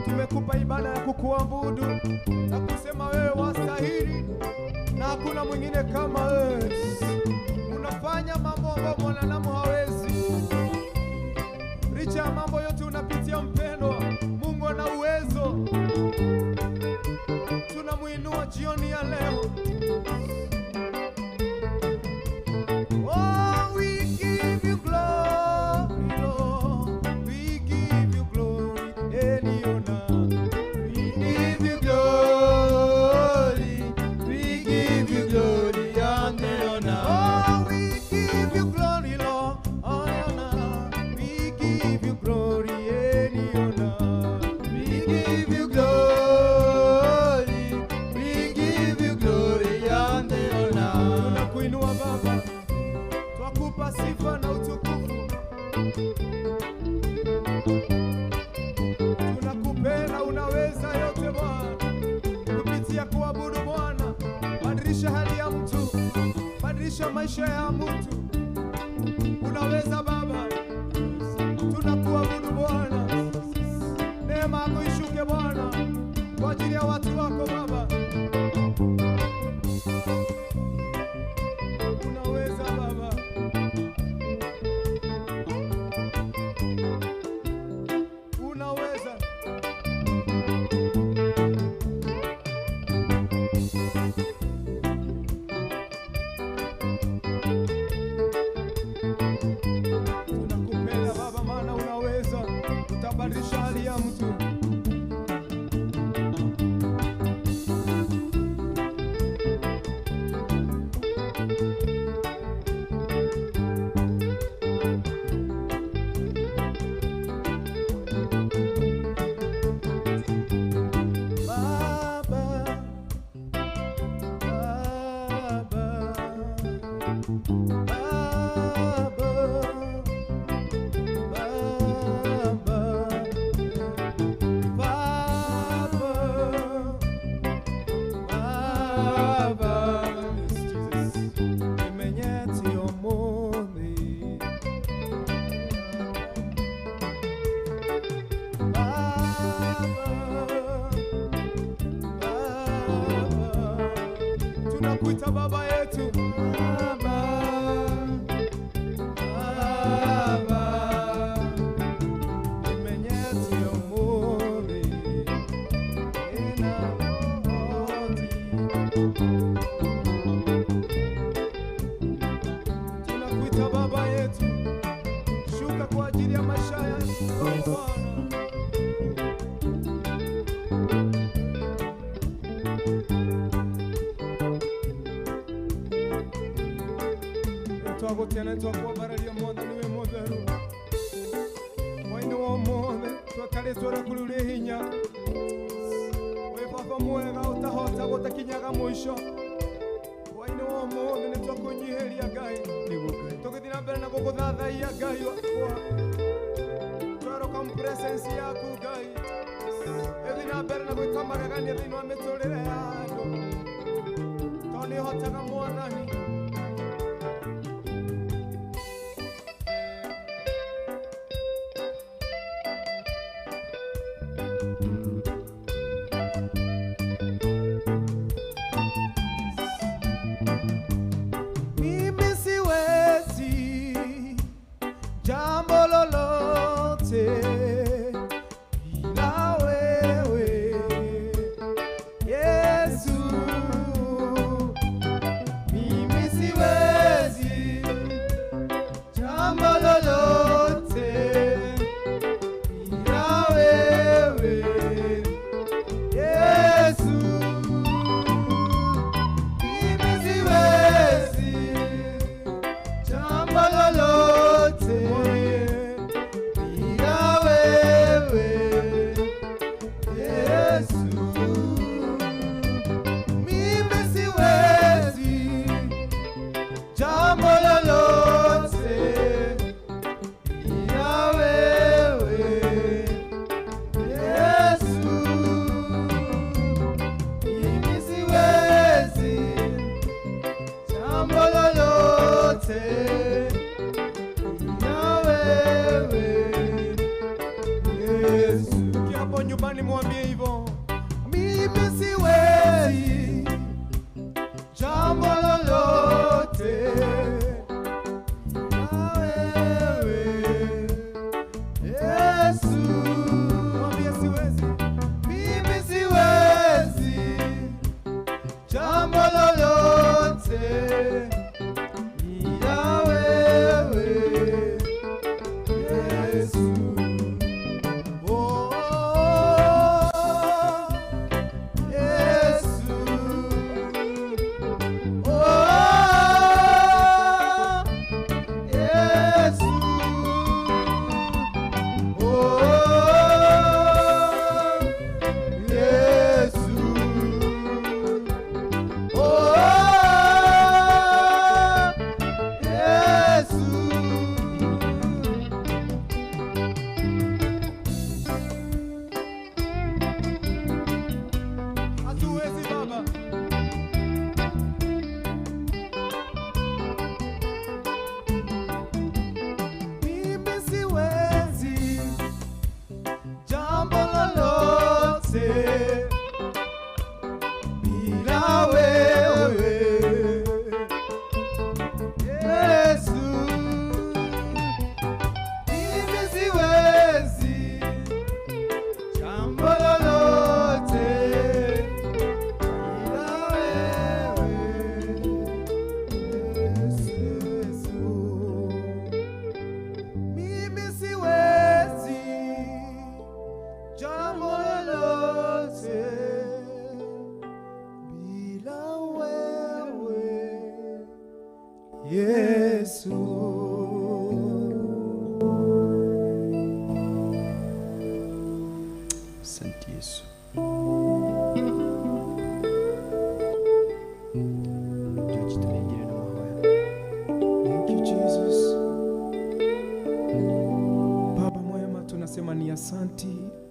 tumekupa ibada ya kukuabudu na kusema wewe wastahili na hakuna mwingine kama wewe. Unafanya mambo ambayo mwanadamu hawezi. Licha ya mambo yote unapitia mpendwa, Mungu ana uwezo. Tunamuinua jioni ya leo. Oh, we give you glory, Lord. We give you glory and honor. We give you glory. We give you glory and honor. Oh, we give you glory, Lord, honor. We give you glory and honor. We give you glory. We give you glory and honor. Tunakuinua Baba, twakupa sifa na utukufu. Tunakupenda, unaweza yote Bwana. Kupitia kuabudu Bwana, badilisha hali ya mtu, badilisha maisha ya mtu. Unaweza Baba, tunakuabudu Bwana. Neema yako ishuke Bwana kwa ajili ya watu wako Baba. Unaweza Baba. Unaweza. tiana twakwambararia mwathani we mutheru mwaini wa mothe twakaritwo na kurure hinya we baba mwega utahota gutakinyaga mwisho mwaini wa mothe ni twakunyihiria Ngai tugithii na mbere na gukuthathaia Ngai wakwa twaroka presence yaku Ngai ethi na mbere na gwika magegania thiini wa miturire ya andu to ni hotaga mwathani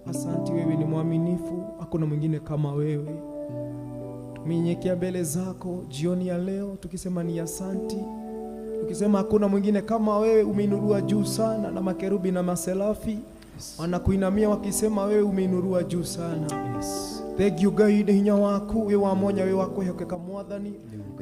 Asanti, wewe ni mwaminifu, hakuna mwingine kama wewe. Tuminyekia mbele zako jioni ya leo tukisema ni asanti, tukisema hakuna mwingine kama wewe. Umeinurua juu sana na makerubi na maselafi wanakuinamia wakisema wewe umeinurua juu sana. Thank you Ngai ni hinya waku we wamonya we wakwihokeka mwathani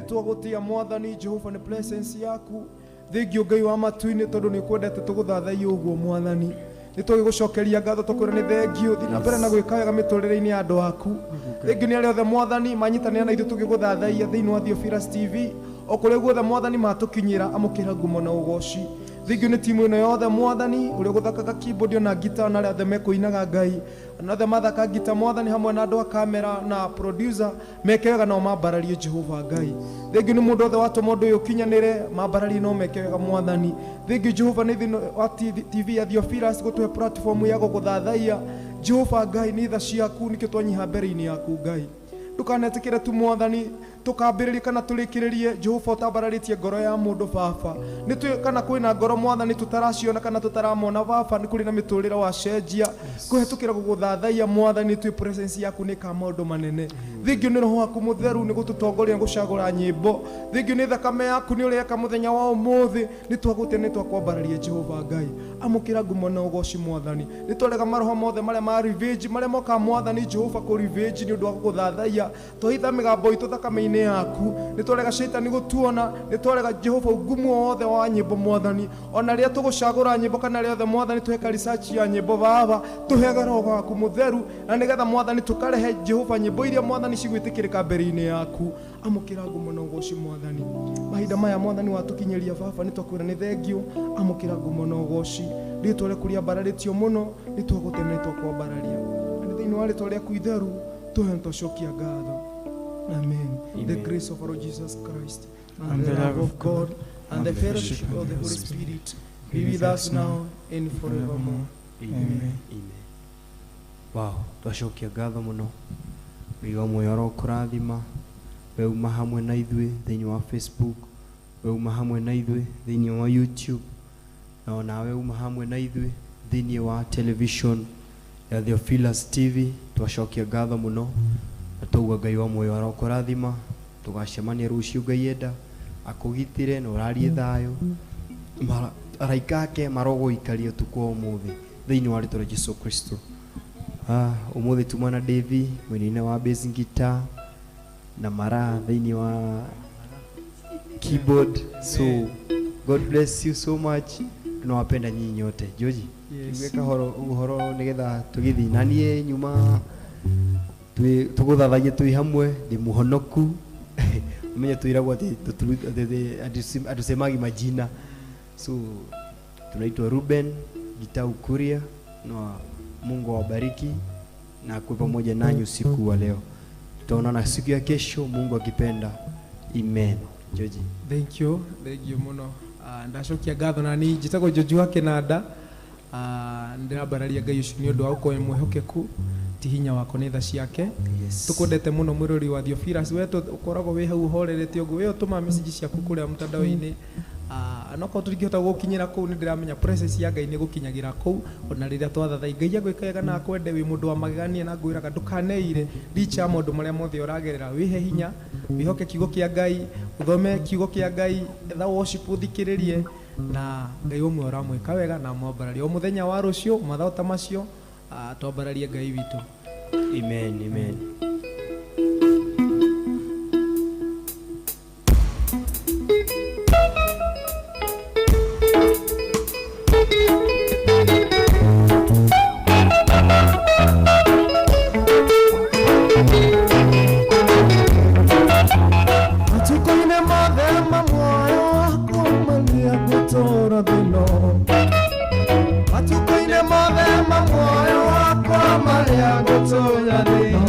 twagutia mwathani Jehova ni presence yaku. Thank you Ngai wa matuini tondu ni kwendete tuguthathaiya uguo mwathani nitugigucokeria ngatho tukwira ni thengio thina mbere na gwikaga miturire-ini ya andu aku. Thank you ni aria othe mwathani manyitanira na ithu tugiguthathaiya thiini wa Theophilus TV okuria guothe mwathani matukinyira amukira ngumo na ugoci. thingio nĩ timu ĩno yothe mwathani ũrĩa gũthakaga keyboard na gita na arĩa othe mekũinaga Ngai na othe mathaka gita mwathani hamwe na andũ a kamera na producer meke wega no mambararie Jehova Ngai thingio nĩ mũndũ othe watũma ũndũ ũyũ ũkinyanĩre mambararie no meke wega mwathani thingio Jehova nĩ thĩinĩ wa TV ya Theophilus gũtũhe platform ya gũgũthathaiya Jehova Ngai nĩ tha ciaku nĩkĩo twanyiha mbere-inĩ yaku Ngai ndukanetĩkĩre tu mwathani tukambĩrĩrie kana tũrĩkĩrĩrie Jehova ũtambararĩtie ngoro ya mũndũ baba nĩ kana kwĩna ngoro mwathani tutaraciona kana tutaramona baba nĩ kũrĩ na mĩtũrĩre wa cenjia kũhetũkĩra gũgũthathaiya mwathani twĩ presence yaku nĩ ka maũndũ manene thingio nĩ roho waku mũtheru nĩ gũtũtongoria gũcagũra nyĩmbo thingio nĩ thakame yaku nĩ ũreka mũthenya wa ũmũthĩ nĩ twagũte nĩ twakwambararia Jehova Ngai amũkĩra ngumo na ũgoci mwathani nĩ twarega maroho mothe marĩa ma revenge marĩa moka mwathani Jehova kũ revenge nĩ ũndũ wa gũgũthathaiya twahitha mĩgambo itũ thakame-inĩ yaku nĩ twarega shaitani gũtuona nĩ twarega Jehova ngumo wothe wa nyĩmbo mwathani ona rĩrĩa tũgũcagũra nyĩmbo kana rĩothe mwathani tũheka research ya nyĩmbo baba tũhega roho waku mũtheru na nĩgetha mwathani tũkarehe Jehova nyĩmbo iria mwathani cigwĩtĩkĩrĩka mbere-inĩ yaku amũkĩra ngumo na ũgoci mwathani mahinda maya mwathani watũkinyĩria baba nĩ twakwĩra nĩ thengio amũkĩra ngumo na ũgoci rĩtwa rĩaku rĩambararĩtio mũno nĩ twagũte na nĩ twakwambararia na thĩinĩ wa rĩtwa rĩaku itheru tũhe tũcokia ngatho Amen. The grace of our Lord Jesus Christ and the love of God and the fellowship of the Holy Spirit be with us now and forevermore. Amen. Wow, twacokia ngatho mũno wiga mwĩoro kũrathima weuma hamwe na ithuĩ thĩinĩ wa Facebook weuma hamwe na ithuĩ thĩinĩ wa YouTube na ona weuma hamwe na ithuĩ thĩinĩ wa television ya Theophilus TV twacokia ngatho mũno tauga Ngai wa muoyo arokũrathima tugacemania rũciũ Ngai enda akũgitĩre na ũrarie thayũ araika ake marogũikaria ũtukũ wa ũmũthĩ thĩinĩ wa rĩtwa rĩa Jesũ Kristo ũmũthĩ tuma na Devi mwĩnĩ-inĩ wa bass guitar na Mara thĩinĩ wa keyboard so God bless you so much tunawapenda nyinyi nyote Joji weka uhoro nĩgetha tũgĩthiĩ na niĩ nyuma tuguthathagia twi hamwe ndi muhonoku umenye twiragwo ati atusemaji majina so tunaitwa Ruben Gitau Kuria na Mungu awabariki na kuwa pamoja nanyi usiku wa leo tutaonana siku ya kesho Mungu akipenda amen Joji thank you muno ndacokia ngatho na ni njitagwo Joji wa Kinanda ndirabararia Ngai ucio ni ũndũ wa ũkoe mwĩhokeku ti hinya wako nĩ tha ciake tukundete muno mwĩrori wa Theophilus we ukoragwo wĩ hau horerete ũguo we ũtũma message ciaku kũrĩa mtandao-inĩ noko tũngĩhota gũkinyĩra kũu nĩ ndĩramenya process ya Ngai nĩ gũkinyagĩra kũu ona rĩrĩa twathathai Ngai agwĩka wega na akwende wĩ mũndũ wa magegania na ngwĩraga ndũkaneire licha maũndũ marĩa mothe ũragerera wĩhe hinya wĩhoke kiugo kĩa Ngai ũthome kiugo kĩa Ngai etha worship ũthikĩrĩrie na Ngai ũmwe ũramwĩka wega na mwambararia o mũthenya wa rũciũ mathaa ta macio twambararie Ngai witũ amen Atukoine mothe mamoyo wakwa maria gutonya thĩ